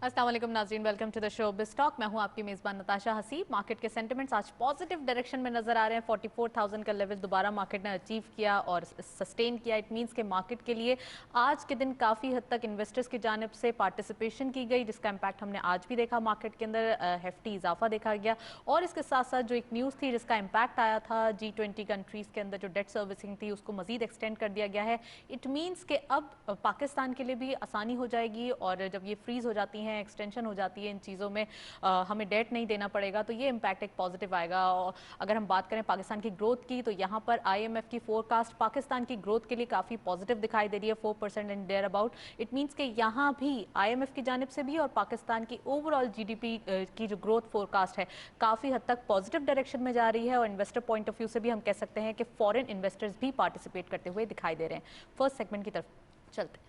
अस्सलाम वालेकुम नाज़रीन, welcome to the show biz talk. मैं हूं आपकी मेज़बान नताशा हसीब। मार्केट के सेंटिमेंट्स आज पॉजिटिव डायरेक्शन में नजर आ रहे हैं। 44,000 का लेवल दोबारा मार्केट ने अचीव किया और सस्टेन किया। इट मींस के मार्केट के लिए आज के दिन काफ़ी हद तक इन्वेस्टर्स की जानिब से पार्टिसिपेशन की गई, जिसका इम्पैक्ट हमने आज भी देखा। मार्केट के अंदर हेफ्टी इजाफा देखा गया और इसके साथ साथ जो एक न्यूज़ थी जिसका इम्पैक्ट आया था, G20 कंट्रीज़ के अंदर जो डेट सर्विसिंग थी उसको मजीद एक्सटेंड कर दिया गया है। इट मीन्स के अब पाकिस्तान के लिए भी आसानी हो जाएगी और जब ये फ्रीज हो जाती हैं, एक्सटेंशन हो जाती है इन चीज़ों में, हमें डेट नहीं देना पड़ेगा, तो ये इम्पैक्ट एक पॉजिटिव आएगा। और अगर हम बात करें पाकिस्तान की ग्रोथ की, तो यहाँ पर IMF की फोरकास्ट पाकिस्तान की ग्रोथ के लिए काफ़ी पॉजिटिव दिखाई दे रही है, 4% in their about. It means कि यहाँ भी IMF की जानिब से भी और पाकिस्तान की ओवरऑल GDP की जो ग्रोथ फोरकास्ट है काफ़ी हद तक पॉजिटिव डायरेक्शन में जा रही है। और इन्वेस्टर पॉइंट ऑफ व्यू से भी हम कह सकते हैं कि फॉरेन इन्वेस्टर्स भी पार्टिसिपेट करते हुए दिखाई दे रहे हैं। फर्स्ट सेगमेंट की तरफ चलते हैं।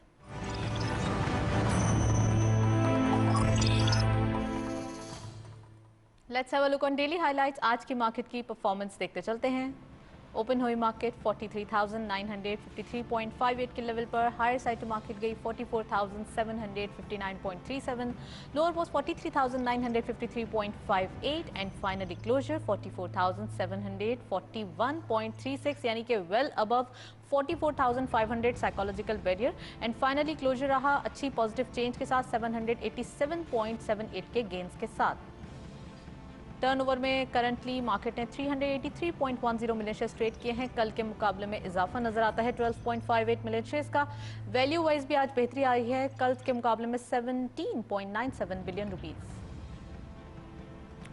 Let's have a look on daily highlights. आज की मार्केट की परफॉर्मेंस देखते चलते हैं। ओपन हुई मार्केट 43,953.58 के लेवल पर, हायर साइड टू मार्केट गई 44,759.37, lower was 43,953.58 and finally closer 44,741.36, यानी कि well above 44,500 psychological barrier. And finally closer रहा अच्छी पॉजिटिव चेंज के साथ 787.78 के गेंस के साथ। टर्नओवर में करंटली मार्केट ने 383.10 मिलियन शेयर्स ट्रेड किए हैं। कल के मुकाबले में इजाफा नजर आता है 12.58 मिलियन शेयर्स का। वैल्यू वाइज भी आज बेहतरी आई है, कल के मुकाबले में 17.97 बिलियन रुपीस।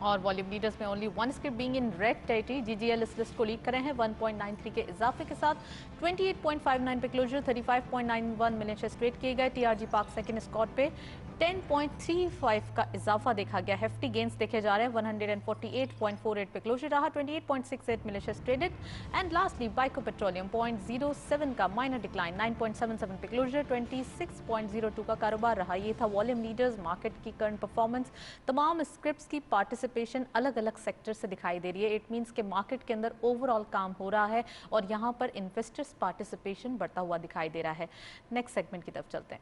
और वॉल्यूम लीडर्स में only one script being in red territory, GGL इस लिस्ट को लीड कर रहे हैं 1.93 के इजाफे के साथ। 28.59 पे क्लोजर, 35.91 मिलियन शेयर्स ट्रेड किए गए। TRG पार्क सेकंड स्कॉट पे 10.35 का इजाफा देखा गया। हेफ्टी गेंस देखे जा रहे हैं, 148.48 पे क्लोजर रहा, 28.68 million shares traded. And lastly बाइको पेट्रोलियम 0.07 का माइनर डिक्लाइन, 9.77 पे क्लोजर, 26.02 का कारोबार रहा। ये था वॉल्यूम लीडर्स, मार्केट की करंट परफॉर्मेंस। तमाम स्क्रिप्ट्स की पार्टिसिपेशन अलग अलग सेक्टर से दिखाई दे रही है। इट मीन्स के मार्केट के अंदर ओवरऑल काम हो रहा है और यहाँ पर इन्वेस्टर्स पार्टिसिपेशन बढ़ता हुआ दिखाई दे रहा है। नेक्स्ट सेगमेंट की तरफ चलते हैं।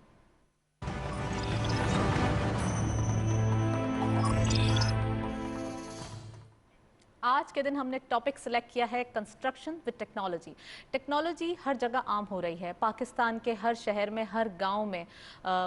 आज के दिन हमने टॉपिक सिलेक्ट किया है कंस्ट्रक्शन विद टेक्नोलॉजी। टेक्नोलॉजी हर जगह आम हो रही है। पाकिस्तान के हर शहर में, हर गांव में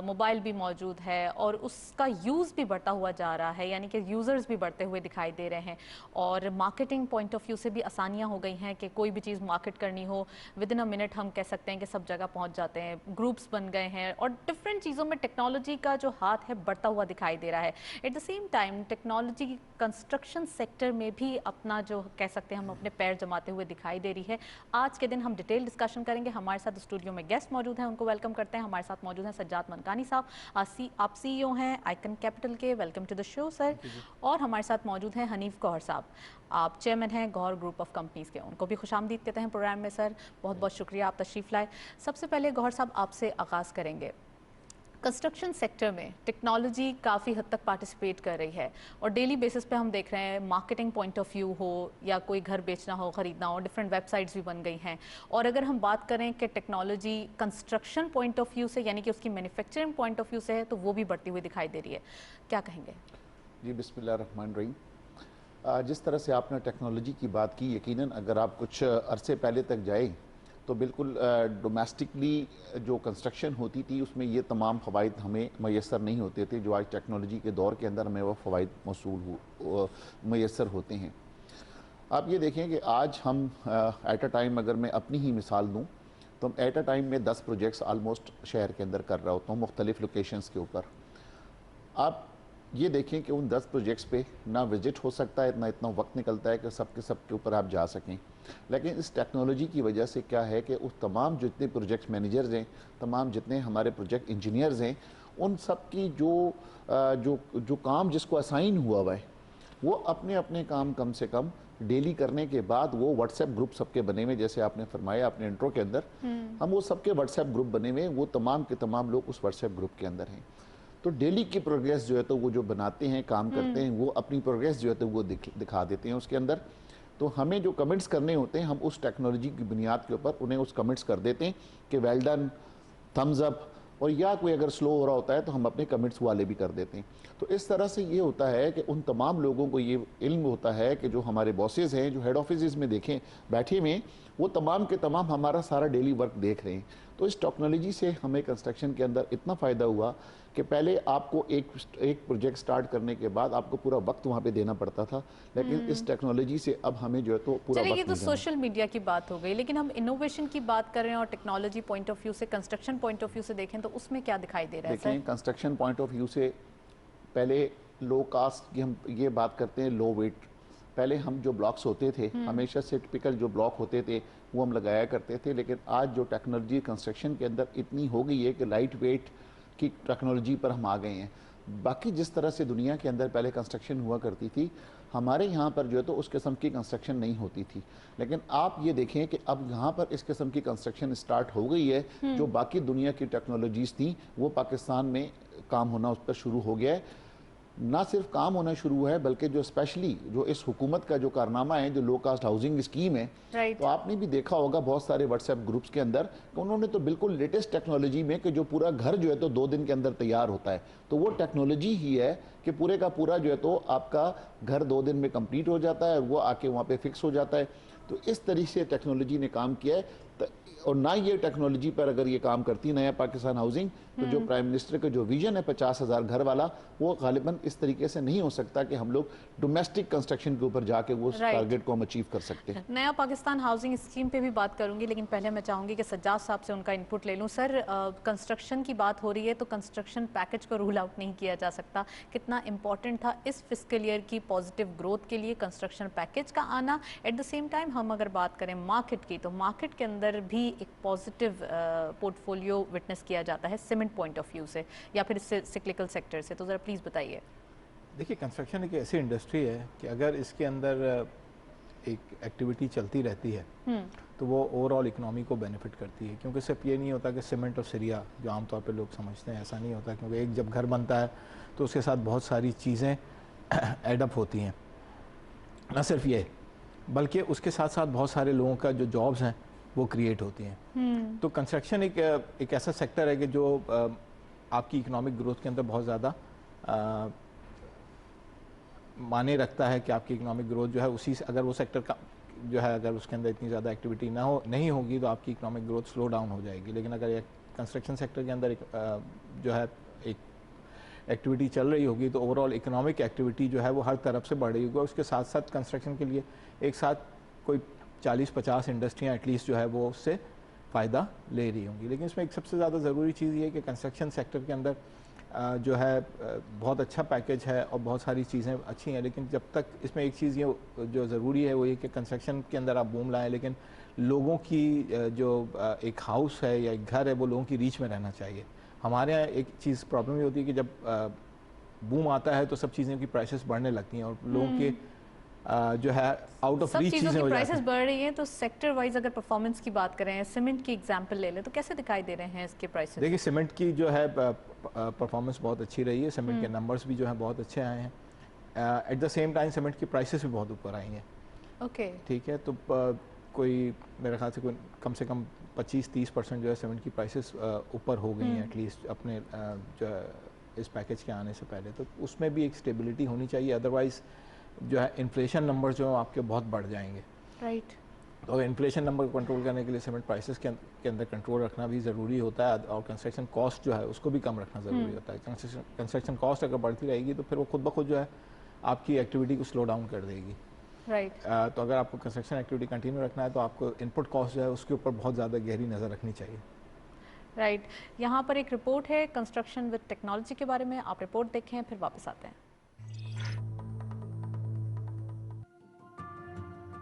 मोबाइल भी मौजूद है और उसका यूज़ भी बढ़ता हुआ जा रहा है, यानी कि यूज़र्स भी बढ़ते हुए दिखाई दे रहे हैं। और मार्केटिंग पॉइंट ऑफ व्यू से भी आसानियाँ हो गई हैं कि कोई भी चीज़ मार्केट करनी हो, विद इन अ मिनट हम कह सकते हैं कि सब जगह पहुँच जाते हैं। ग्रुप्स बन गए हैं और डिफरेंट चीज़ों में टेक्नोलॉजी का जो हाथ है बढ़ता हुआ दिखाई दे रहा है। At the same time technology construction sector में भी अपना जो कह सकते हैं हम अपने पैर जमाते हुए दिखाई दे रही है। आज के दिन हम डिटेल डिस्कशन करेंगे। हमारे साथ स्टूडियो में गेस्ट मौजूद हैं, उनको वेलकम करते हैं। हमारे साथ मौजूद हैं सज्जाद मनकानी साहब, आप CEO हैं आइकन कैपिटल के, welcome to the show sir. और हमारे साथ मौजूद हैं हनीफ गौहर साहब, आप चेयरमैन हैं गौहर ग्रुप ऑफ कंपनीज़ के, उनको भी खुशामदीद कहते हैं प्रोग्राम में। सर बहुत बहुत शुक्रिया, आप तशरीफ़ लाए। सबसे पहले गौहर साहब आपसे आगाज़ करेंगे। कंस्ट्रक्शन सेक्टर में टेक्नोलॉजी काफ़ी हद तक पार्टिसिपेट कर रही है और डेली बेसिस पे हम देख रहे हैं, मार्केटिंग पॉइंट ऑफ व्यू हो या कोई घर बेचना हो, ख़रीदना हो, डिफरेंट वेबसाइट्स भी बन गई हैं। और अगर हम बात करें कि technology construction point of view से, यानी कि उसकी मैन्युफैक्चरिंग पॉइंट ऑफ व्यू से है, तो वो भी बढ़ती हुई दिखाई दे रही है, क्या कहेंगे? जी बिस्मिल्लाहिर्रहमानिर्रहीम। जिस तरह से आपने टेक्नोलॉजी की बात की, यकीनन अगर आप कुछ अरसे पहले तक जाए तो बिल्कुल डोमेस्टिकली जो कंस्ट्रक्शन होती थी उसमें ये तमाम फ़वाइद हमें मैसर नहीं होते थे जो आज टेक्नोलॉजी के दौर के अंदर हमें वह फ़वाइद मैसर होते हैं। आप ये देखें कि आज हम एट अ टाइम, अगर मैं अपनी ही मिसाल दूँ तो एट अ टाइम में 10 प्रोजेक्ट्स आलमोस्ट शहर के अंदर कर रहा होता हूँ मुख्तलिफ़ लोकेशंस के ऊपर। आप ये देखें कि उन 10 प्रोजेक्ट्स पे ना विज़िट हो सकता है, इतना वक्त निकलता है कि सब के ऊपर आप जा सकें। लेकिन इस टेक्नोलॉजी की वजह से क्या है कि उस तमाम जितने प्रोजेक्ट मैनेजर्स हैं, तमाम जितने हमारे प्रोजेक्ट इंजीनियर्स हैं, उन सब की जो काम जिसको असाइन हुआ है, वो अपने अपने काम कम से कम डेली करने के बाद वो व्हाट्सएप ग्रुप सबके बने हुए, जैसे आपने फरमाया अपने इंट्रो के अंदर, हम वो सबके व्हाट्सएप ग्रुप बने हुए, वो तमाम के तमाम लोग उस व्हाट्सएप ग्रुप के अंदर हैं। तो डेली की प्रोग्रेस जो है तो वो जो बनाते हैं, काम करते हैं, वो अपनी प्रोग्रेस जो है तो वो दिखा देते हैं उसके अंदर। तो हमें जो कमेंट्स करने होते हैं, हम उस टेक्नोलॉजी की बुनियाद के ऊपर उन्हें उस कमेंट्स कर देते हैं कि वेल डन, थम्स अप, और या कोई अगर स्लो हो रहा होता है तो हम अपने कमिट्स वाले भी कर देते हैं। तो इस तरह से ये होता है कि उन तमाम लोगों को ये इल्म होता है कि जो हमारे बॉसेस हैं, जो हेड ऑफिस में देखें बैठे हुए, वो तमाम के तमाम हमारा सारा डेली वर्क देख रहे हैं। तो इस टेक्नोलॉजी से हमें कंस्ट्रक्शन के अंदर इतना फ़ायदा हुआ कि पहले आपको एक प्रोजेक्ट स्टार्ट करने के बाद आपको पूरा वक्त वहाँ पे देना पड़ता था, लेकिन इस टेक्नोलॉजी से अब हमें जो है तो पूरा चलिए, वक्त ये तो नहीं देना। सोशल मीडिया की बात हो गई, लेकिन हम इनोवेशन की बात कर रहे हैं और टेक्नोलॉजी पॉइंट ऑफ व्यू से, कंस्ट्रक्शन पॉइंट ऑफ व्यू से देखें तो उसमें क्या दिखाई दे रहा है देखें, sir? Construction point of view से पहले लो कास्ट की हम ये बात करते हैं, लो वेट। पहले हम जो ब्लॉक्स होते थे, हमेशा से टिपिकल जो ब्लॉक होते थे वो हम लगाया करते थे, लेकिन आज जो टेक्नोलॉजी कंस्ट्रक्शन के अंदर इतनी हो गई है कि लाइट वेट की टेक्नोलॉजी पर हम आ गए हैं। बाकी जिस तरह से दुनिया के अंदर पहले कंस्ट्रक्शन हुआ करती थी, हमारे यहाँ पर जो है तो उस किस्म की कंस्ट्रक्शन नहीं होती थी, लेकिन आप ये देखें कि अब यहाँ पर इस किस्म की कंस्ट्रक्शन स्टार्ट हो गई है। जो बाकी दुनिया की टेक्नोलॉजीज़ थी वो पाकिस्तान में काम होना उस पर शुरू हो गया है। ना सिर्फ काम होना शुरू हुआ है, बल्कि जो स्पेशली जो इस हुकूमत का जो कारनामा है, जो लो कास्ट हाउसिंग स्कीम है, राइट। तो आपने भी देखा होगा बहुत सारे व्हाट्सएप ग्रुप्स के अंदर कि उन्होंने तो बिल्कुल लेटेस्ट टेक्नोलॉजी में कि जो पूरा घर जो है तो 2 दिन के अंदर तैयार होता है, तो वो टेक्नोलॉजी ही है कि पूरे का पूरा जो है तो आपका घर 2 दिन में कंप्लीट हो जाता है, वो आके वहाँ पे फिक्स हो जाता है। तो इस तरीके से टेक्नोलॉजी ने काम किया है। और ना ये टेक्नोलॉजी पर अगर ये काम करती नया पाकिस्तान हाउसिंग, तो जो प्राइम मिनिस्टर का जो विजन है 50,000 घर वाला, वो गालिबन इस तरीके से नहीं हो सकता कि हम लोग डोमेस्टिक कंस्ट्रक्शन के ऊपर जाके वो टारगेट को हम अचीव कर सकते हैं। नया पाकिस्तान हाउसिंग स्कीम पे भी बात करूंगी, लेकिन पहले मैं चाहूंगी कि सज्जाद साहब से उनका इनपुट ले लूं। सर, कंस्ट्रक्शन की बात हो रही है तो कंस्ट्रक्शन पैकेज को रूल आउट नहीं किया जा सकता। कितना इंपॉर्टेंट था इस फिस्कल ईयर की पॉजिटिव ग्रोथ के लिए कंस्ट्रक्शन पैकेज का आना। एट द सेम टाइम हम अगर बात करें मार्केट की, तो मार्केट के अंदर भी एक पॉजिटिव पोर्टफोलियो विटनेस किया जाता है सीमेंट पॉइंट ऑफ व्यू से या फिर इससे सिक्लिकल सेक्टर से, तो ज़रा प्लीज़ बताइए। देखिए, कंस्ट्रक्शन एक ऐसी इंडस्ट्री है कि अगर इसके अंदर एक एक्टिविटी चलती रहती है तो वो ओवरऑल इकोनॉमी को बेनिफिट करती है, क्योंकि सिर्फ ये नहीं होता कि सीमेंट और सरिया जो आमतौर पे लोग समझते हैं, ऐसा नहीं होता, क्योंकि एक जब घर बनता है तो उसके साथ बहुत सारी चीज़ें एडअप होती हैं। न सिर्फ ये, बल्कि उसके साथ साथ बहुत सारे लोगों का जो जॉब्स हैं वो क्रिएट होती हैं। तो कंस्ट्रक्शन एक ऐसा सेक्टर है कि जो आपकी इकोनॉमिक ग्रोथ के अंदर बहुत ज़्यादा माने रखता है कि आपकी इकोनॉमिक ग्रोथ जो है उसी से, अगर वो सेक्टर का जो है अगर उसके अंदर इतनी ज़्यादा एक्टिविटी नहीं होगी तो आपकी इकोनॉमिक ग्रोथ स्लो डाउन हो जाएगी। लेकिन अगर ये कंस्ट्रक्शन सेक्टर के अंदर जो है एक एक्टिविटी चल रही होगी तो ओवरऑल इकोनॉमिक एक्टिविटी जो है वो हर तरफ से बढ़ रही होगी। और उसके साथ साथ कंस्ट्रक्शन के लिए एक साथ कोई 40-50 इंडस्ट्रियाँ एटलीस्ट जो है वो उससे फ़ायदा ले रही होंगी। लेकिन इसमें एक सबसे ज़्यादा ज़रूरी चीज़ ये है कि कंस्ट्रक्शन सेक्टर के अंदर जो है बहुत अच्छा पैकेज है और बहुत सारी चीज़ें अच्छी हैं, लेकिन जब तक इसमें एक चीज़ ये जो ज़रूरी है वो ये कि कंस्ट्रक्शन के अंदर आप बूम लाएं, लेकिन लोगों की जो एक हाउस है या एक घर है वो लोगों की रीच में रहना चाहिए। हमारे यहाँ एक चीज़ प्रॉब्लम ये होती है कि जब बूम आता है तो सब चीज़ों की प्राइसेस बढ़ने लगती हैं और लोगों के जो है आउट ऑफ रीच चीज़ें हो जाती हैं। बढ़ रही हैं, तो सेक्टर वाइज अगर परफॉर्मेंस की बात करें, सीमेंट की एग्जांपल ले लें, तो कैसे दिखाई दे रहे हैं इसके प्राइसेस? देखिए, सीमेंट की जो है परफॉर्मेंस बहुत अच्छी रही है, सीमेंट के नंबर्स भी जो है बहुत अच्छे आए हैं। At the same time cement की प्राइसेस भी बहुत ऊपर आई हैं। ओके, ठीक है, तो कोई मेरे ख्याल से कोई कम से कम 25-30% जो है सीमेंट की प्राइसेस ऊपर हो गई हैं एटलीस्ट अपने जो है इस पैकेज के आने से पहले। तो उसमें भी एक स्टेबिलिटी होनी चाहिए, अदरवाइज़ जो है इन्फ्लेशन नंबर जो आपके बहुत बढ़ जाएंगे। राइट। तो इन्फ्लेशन नंबर को कंट्रोल करने के लिए सीमेंट प्राइसेस के अंदर कंट्रोल रखना भी ज़रूरी होता है और कंस्ट्रक्शन कॉस्ट जो है उसको भी कम रखना ज़रूरी होता है। कंस्ट्रक्शन कॉस्ट अगर बढ़ती रहेगी तो फिर वो खुद ब खुद जो है आपकी एक्टिविटी को स्लो डाउन कर देगी। राइट। तो अगर आपको कंस्ट्रक्शन एक्टिविटी कंटिन्यू रखना है तो आपको इनपुट कॉस्ट जो है उसके ऊपर बहुत ज़्यादा गहरी नज़र रखनी चाहिए। राइट। यहाँ पर एक रिपोर्ट है कंस्ट्रक्शन विद टेक्नोलॉजी के बारे में, आप रिपोर्ट देखें फिर वापस आते हैं।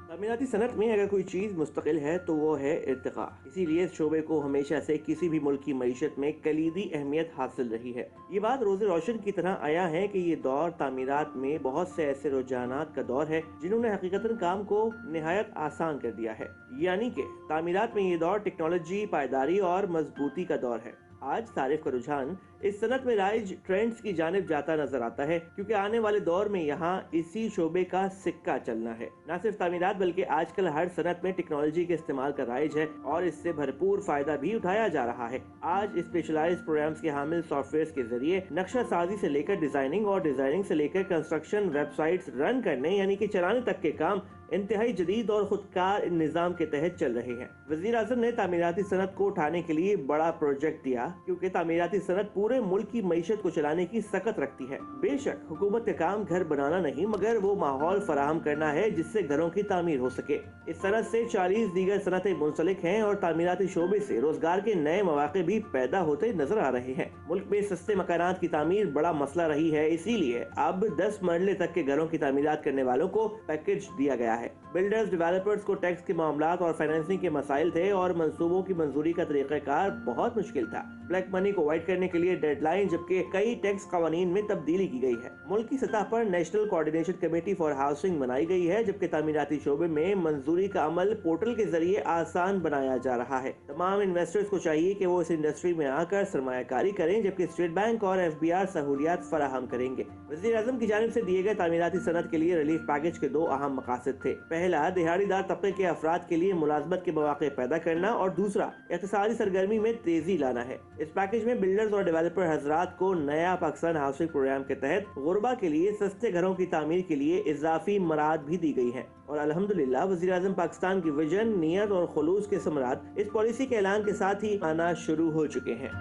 तामीराती सनत में अगर कोई चीज़ मुस्तकिल है तो वो है इर्तिका। इसीलिए इस शोबे को हमेशा से किसी भी मुल्क की मईशत में कलीदी अहमियत हासिल रही है। ये बात रोज़े रोशन की तरह आया है कि ये दौर तामीरात में बहुत से ऐसे रुझानात का दौर है जिन्होंने हकीकतन काम को निहायत आसान कर दिया है। यानी कि तामीरात में ये दौर टेक्नोलॉजी, पायदारी और मजबूती का दौर है। आज सारिफ का रुझान इस सनत में राइज ट्रेंड्स की जानिब जाता नजर आता है, क्योंकि आने वाले दौर में यहाँ इसी शोबे का सिक्का चलना है। न सिर्फ तामीरात बल्कि आजकल हर सनत में टेक्नोलॉजी के इस्तेमाल का राइज है और इससे भरपूर फायदा भी उठाया जा रहा है। आज स्पेशलाइज्ड प्रोग्राम्स के हामिल सॉफ्टवेयर के जरिए नक्शा साजी से लेकर डिजाइनिंग और डिजाइनिंग से लेकर कंस्ट्रक्शन, वेबसाइट्स रन करने यानी कि चलाने तक के काम इंतहाई जदीद और खुदकार निज़ाम के तहत चल रहे हैं। वज़ीर आज़म ने तामीराती सनत को उठाने के लिए बड़ा प्रोजेक्ट दिया, क्योंकि तामीराती सनत पूरे मुल्क की मईशत को चलाने की सकत रखती है। बेशक हुकूमत का काम घर बनाना नहीं, मगर वो माहौल फराहम करना है जिससे घरों की तामीर हो सके। इस सनत से 40 दीगर सनतें मुंसलिक हैं और तामीराती शोबे से रोजगार के नए मौके भी पैदा होते नजर आ रहे हैं। मुल्क में सस्ते मकानात की तामीर बड़ा मसला रही है, इसीलिए अब 10 मरले तक के घरों की तामीरात करने वालों को पैकेज दिया गया है। बिल्डर्स, डेवलपर्स को टैक्स के मामलात और फाइनेंसिंग के मसाइल थे और मंसूबों की मंजूरी का तरीक़ाकार बहुत मुश्किल था। ब्लैक मनी को अवॉइड करने के लिए डेडलाइन, जबकि कई टैक्स कवानीन में तब्दीली की गई है। मुल्क की सतह पर national coordination committee for housing बनाई गई है, जबकि तामीराती शोबे में मंजूरी का अमल पोर्टल के जरिए आसान बनाया जा रहा है। तमाम इन्वेस्टर्स को चाहिए कि वो इस इंडस्ट्री में आकर सरमायाकारी करें, जबकि स्टेट बैंक और FBR सहूलियात फराहम करेंगे। वज़ीर आज़म की जानिब से दिए गए तामीराती सनत के लिए रिलीफ पैकेज के 2 अहम मकासद थे। पहला, दिहाड़ीदार तबके के अफराद के लिए मुलाजमत के मौके पैदा करना और दूसरा, इक़्तिसादी सरगर्मी में तेजी लाना है। इस पैकेज में बिल्डर्स और डेवलपर हजरात को नया पाकिस्तान हाउसिंग प्रोग्राम के तहत गुरबा के लिए सस्ते घरों की तामीर के लिए इजाफी मराद भी दी गई है और अल्हम्दुलिल्लाह वज़ीर आज़म पाकिस्तान की विजन, नियत और खुलूस के समरात इस पॉलिसी के ऐलान के साथ ही आना शुरू हो चुके हैं।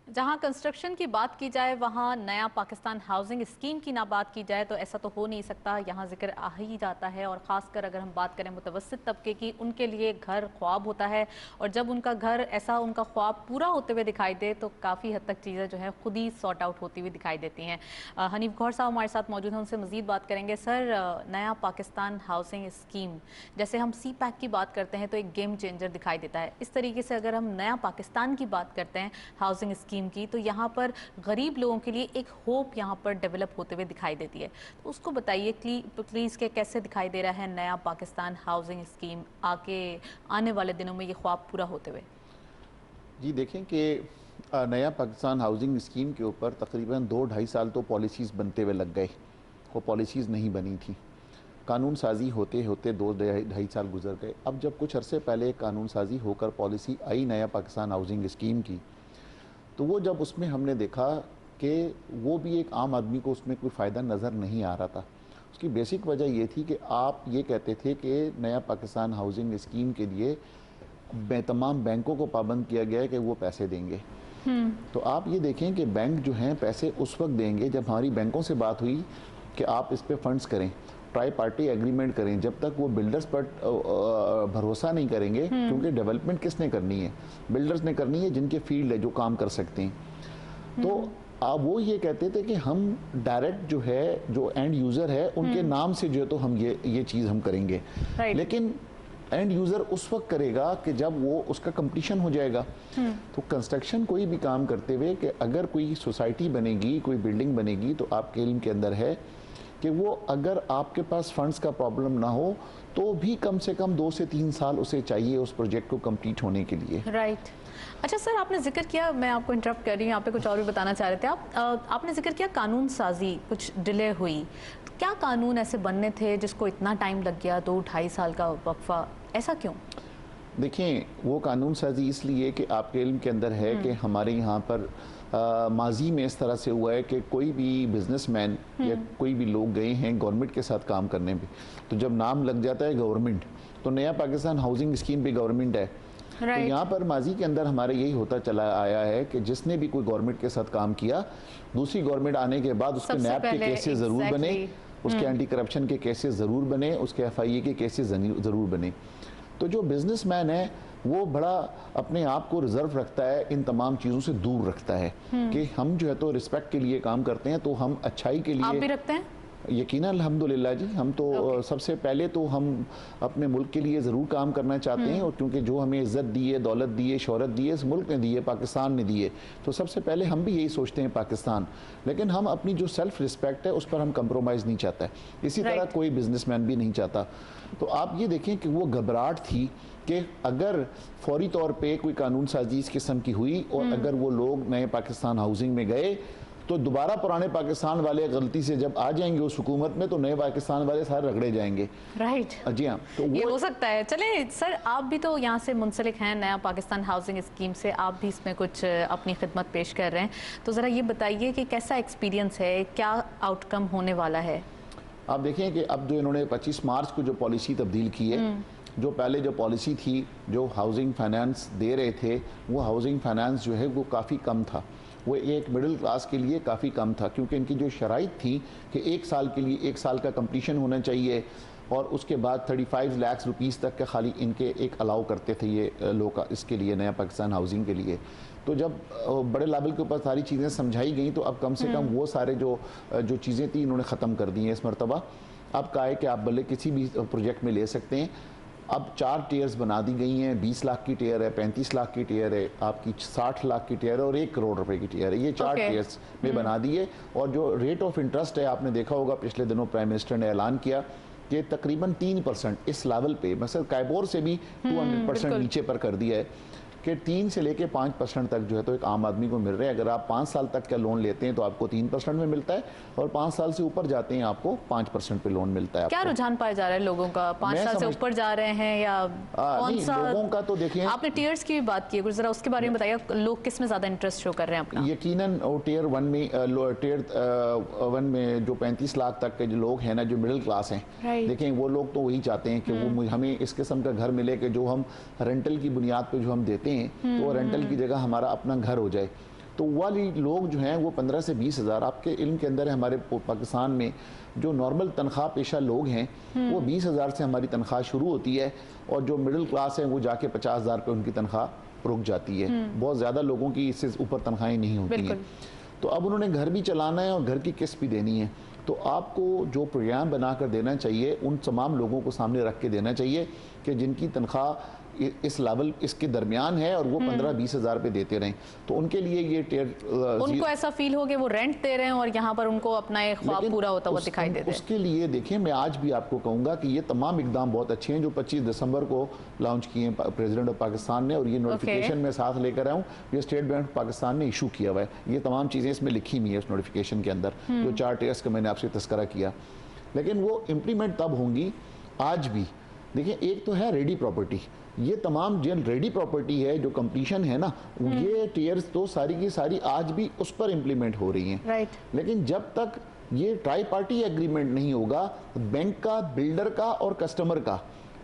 जहां कंस्ट्रक्शन की बात की जाए वहां नया पाकिस्तान हाउसिंग स्कीम की ना बात की जाए तो ऐसा तो हो नहीं सकता। यहां जिक्र आ ही जाता है और ख़ासकर अगर हम बात करें मुतवस्सित तबके की, उनके लिए घर ख्वाब होता है और जब उनका घर ऐसा उनका ख्वाब पूरा होते हुए दिखाई दे तो काफ़ी हद तक चीज़ें जो है खुद ही सॉर्ट आउट होती हुई दिखाई देती हैं। हनीफ गौहर साहब हमारे साथ मौजूद हैं, उनसे मज़ीद बात करेंगे। सर, नया पाकिस्तान हाउसिंग स्कीम, जैसे हम CPAC की बात करते हैं तो एक गेम चेंजर दिखाई देता है, इस तरीके से अगर हम नया पाकिस्तान की बात करते हैं हाउसिंग स्कीम की, तो यहाँ पर गरीब लोगों के लिए एक होप यहाँ पर डेवलप होते हुए दिखाई देती है। तो उसको बताइए प्लीज़ कि कैसे दिखाई दे रहा है नया पाकिस्तान हाउसिंग स्कीम आने वाले दिनों में ये ख्वाब पूरा होते हुए। जी देखें कि नया पाकिस्तान हाउसिंग स्कीम के ऊपर तकरीबन 2-2.5 साल तो पॉलिसीज़ बनते हुए लग गए, वो पॉलिसीज़ नहीं बनी थी। कानून साजी होते होते 2-2.5 साल गुजर गए। अब जब कुछ अरसे पहले कानून साजी होकर पॉलिसी आई नया पाकिस्तान हाउसिंग स्कीम की, तो वो जब उसमें हमने देखा कि वो भी एक आम आदमी को उसमें कोई फ़ायदा नज़र नहीं आ रहा था। उसकी बेसिक वजह ये थी कि आप ये कहते थे कि नया पाकिस्तान हाउसिंग स्कीम के लिए तमाम बैंकों को पाबंद किया गया है कि वो पैसे देंगे। तो आप ये देखें कि बैंक जो हैं पैसे उस वक्त देंगे जब हमारी बैंकों से बात हुई कि आप इस पर फंड्स करें, ट्राई पार्टी एग्रीमेंट करें। जब तक वो बिल्डर्स पर भरोसा नहीं करेंगे, क्योंकि डेवलपमेंट किसने करनी है, बिल्डर्स ने करनी है जिनके फील्ड है, जो काम कर सकते हैं। तो आप वो ये कहते थे कि हम डायरेक्ट जो है, जो एंड यूज़र है उनके नाम से जो है तो हम ये चीज़ हम करेंगे। लेकिन एंड यूज़र उस वक्त करेगा कि जब वो उसका कंप्लीशन हो जाएगा। तो कंस्ट्रक्शन कोई भी काम करते हुए कि अगर कोई सोसाइटी बनेगी, कोई बिल्डिंग बनेगी, तो आपके इल्म के अंदर है कि वो अगर आपके पास फंड्स का प्रॉब्लम ना हो तो भी कम से कम 2 से 3 साल उसे चाहिए उस प्रोजेक्ट को कंप्लीट होने के लिए। राइट। अच्छा सर, आपने जिक्र किया, मैं आपको इंटरप्ट कर रही हूँ, यहाँ पे कुछ और भी बताना चाह रहे थे आप। आपने जिक्र किया कानून साजी कुछ डिले हुई, तो क्या कानून ऐसे बनने थे जिसको इतना टाइम लग गया, 2-2.5 साल का वक्फा, ऐसा क्यों? देखें, वो कानून साजी इसलिए कि आपके इल्म के अंदर है कि हमारे यहाँ पर माजी में इस तरह से हुआ है कि कोई भी बिजनेसमैन या कोई भी लोग गए हैं गवर्नमेंट के साथ काम करने में, तो जब नाम लग जाता है गवर्नमेंट, तो नया पाकिस्तान हाउसिंग स्कीम भी गवर्नमेंट है। तो यहाँ पर माजी के अंदर हमारे यही होता चला आया है कि जिसने भी कोई गवर्नमेंट के साथ काम किया, दूसरी गवर्नमेंट आने के बाद उसके नैब के केसेस ज़रूर बने, उसके एंटी करप्शन के केसेस ज़रूर बने, उसके FIA के केसेस ज़रूर बने। तो जो बिजनेसमैन है वो बड़ा अपने आप को रिजर्व रखता है, इन तमाम चीज़ों से दूर रखता है कि हम जो है तो रिस्पेक्ट के लिए काम करते हैं, तो हम अच्छाई के लिए। आप भी रखते हैं? यकीनन अल्हम्दुलिल्लाह जी, हम तो सबसे पहले तो हम अपने मुल्क के लिए ज़रूर काम करना चाहते हैं, और क्योंकि जो हमें इज़्ज़त दी है, दौलत दी है, शोहरत दी है, इस मुल्क ने दी है, पाकिस्तान ने दी है, तो सबसे पहले हम भी यही सोचते हैं पाकिस्तान। लेकिन हम अपनी जो सेल्फ रिस्पेक्ट है उस पर हम कंप्रोमाइज़ नहीं चाहता है, इसी तरह कोई बिजनेसमैन भी नहीं चाहता। तो आप ये देखें कि वो घबराहट थी कि अगर फौरी तौर पे कोई कानून साजी इस किस्म की हुई और अगर वो लोग नए पाकिस्तान हाउसिंग में गए तो दोबारा पुराने पाकिस्तान वाले गलती से जब आ जाएंगे उस हुकूमत में तो नए पाकिस्तान वाले सारे रगड़े जाएंगे। राइट, जी हाँ, तो ये हो सकता है। चले सर, आप भी तो यहाँ से मुंसलिक हैं, नया पाकिस्तान हाउसिंग स्कीम से आप भी इसमें कुछ अपनी खिदमत पेश कर रहे हैं, तो ज़रा ये बताइए कि कैसा एक्सपीरियंस है, क्या आउटकम होने वाला है? आप देखें कि अब जो इन्होंने 25 मार्च को जो पॉलिसी तब्दील की है, जो पहले जो पॉलिसी थी जो हाउसिंग फाइनेंस दे रहे थे, वो हाउसिंग फाइनेंस जो है वो काफ़ी कम था, वो एक मिडिल क्लास के लिए काफ़ी कम था, क्योंकि इनकी जो शराइत थी कि 1 साल के लिए 1 साल का कंप्लीशन होना चाहिए और उसके बाद 35 लाख रुपीस तक के खाली इनके एक अलाउ करते थे ये लोग इसके लिए, नया पाकिस्तान हाउसिंग के लिए। तो जब बड़े लेवल के ऊपर सारी चीज़ें समझाई गई तो अब कम से कम वो सारे जो चीज़ें थी इन्होंने ख़त्म कर दी हैं इस मरतबा। अब कहा है कि आप भले किसी भी प्रोजेक्ट में ले सकते हैं। अब 4 टियर्स बना दी गई हैं, 20 लाख की टियर है, 35 लाख की टियर है, आपकी 60 लाख की टियर है और 1 करोड़ रुपए की टियर है, ये 4 टियर्स में बना दी है। और जो रेट ऑफ इंटरेस्ट है, आपने देखा होगा पिछले दिनों प्राइम मिनिस्टर ने ऐलान किया कि तकरीबन 3% इस लेवल पे, मतलब कायबोर से भी 200% नीचे पर कर दिया है कि 3 से लेके 5% तक जो है तो एक आम आदमी को मिल रहा है। अगर आप 5 साल तक का लोन लेते हैं तो आपको 3% में मिलता है और 5 साल से ऊपर जाते हैं आपको 5% पे लोन मिलता है। क्या रुझान पाया जा रहा है लोगों का, 5 साल से ऊपर जा रहे हैं या कौन सा? लोगों का तो देखिए, आपने टियर्स की भी बात की, कुछ जरा उसके बारे में बताइए, लोग किस में ज्यादा इंटरेस्ट शो कर रहे हैं अपना? यकीनन टियर 1 में टियर 1 में जो 35 लाख तक के जो लोग हैं ना, जो मिडिल क्लास हैं, देखें वो लोग तो वही चाहते हैं कि वो हमें इस किस्म का घर मिले कि जो हम रेंटल की बुनियाद पर जो हम देते हैं तो रेंटल की जगह हमारा अपना घर हो जाए। तो वाली लोग जो हैं वो 15 से 20 हज़ार, आपके इल्म के अंदर है हमारे पाकिस्तान में जो नॉर्मल तनख्वाह पेशा लोग हैं वो 20 हज़ार से हमारी तनख्वाह शुरू होती है और जो मिडिल क्लास है वो जाके 50 हज़ार पे उनकी तनख्वाह रुक जाती है। बहुत ज़्यादा लोगों की इससे ऊपर तनख्वाहें नहीं होती हैं। तो अब उन्होंने घर भी चलाना है और घर की किस्त भी देनी है, तो आपको जो प्रोग्राम बना कर देना चाहिए उन तमाम लोगों को सामने रख के देना चाहिए कि जिनकी तनख्वाह इस लेवल इसके दरमियान है और वो 15-20 हज़ार पे देते रहें, तो उनके लिए ये उनको ऐसा फील हो कि वो रेंट दे रहे हैं और यहाँ पर उनको अपना एक ख्वाब पूरा होता हुआ दिखाई दे रहा है। उसके लिए देखें, मैं आज भी आपको कहूँगा कि ये तमाम इकदाम बहुत अच्छे हैं जो 25 दिसंबर को लॉन्च किए हैं प्रेसिडेंट ऑफ पाकिस्तान ने, और ये नोटिफिकेशन में साथ लेकर आया हूँ, ये स्टेट बैंक ऑफ पाकिस्तान ने इशू किया हुआ है। ये तमाम चीज़ें इसमें लिखी हुई है उस नोटिफिकेशन के अंदर, जो 4 टियर्स का मैंने आपसे तस्करा किया, लेकिन वो इम्प्लीमेंट तब होंगी। आज भी देखिए, एक तो है रेडी प्रॉपर्टी, ये तमाम जो रेडी प्रॉपर्टी है जो कंप्लीशन है ना, ये टियर्स तो सारी की सारी आज भी उस पर इम्प्लीमेंट हो रही हैं। लेकिन जब तक ये ट्राई पार्टी एग्रीमेंट नहीं होगा बैंक का, बिल्डर का और कस्टमर का,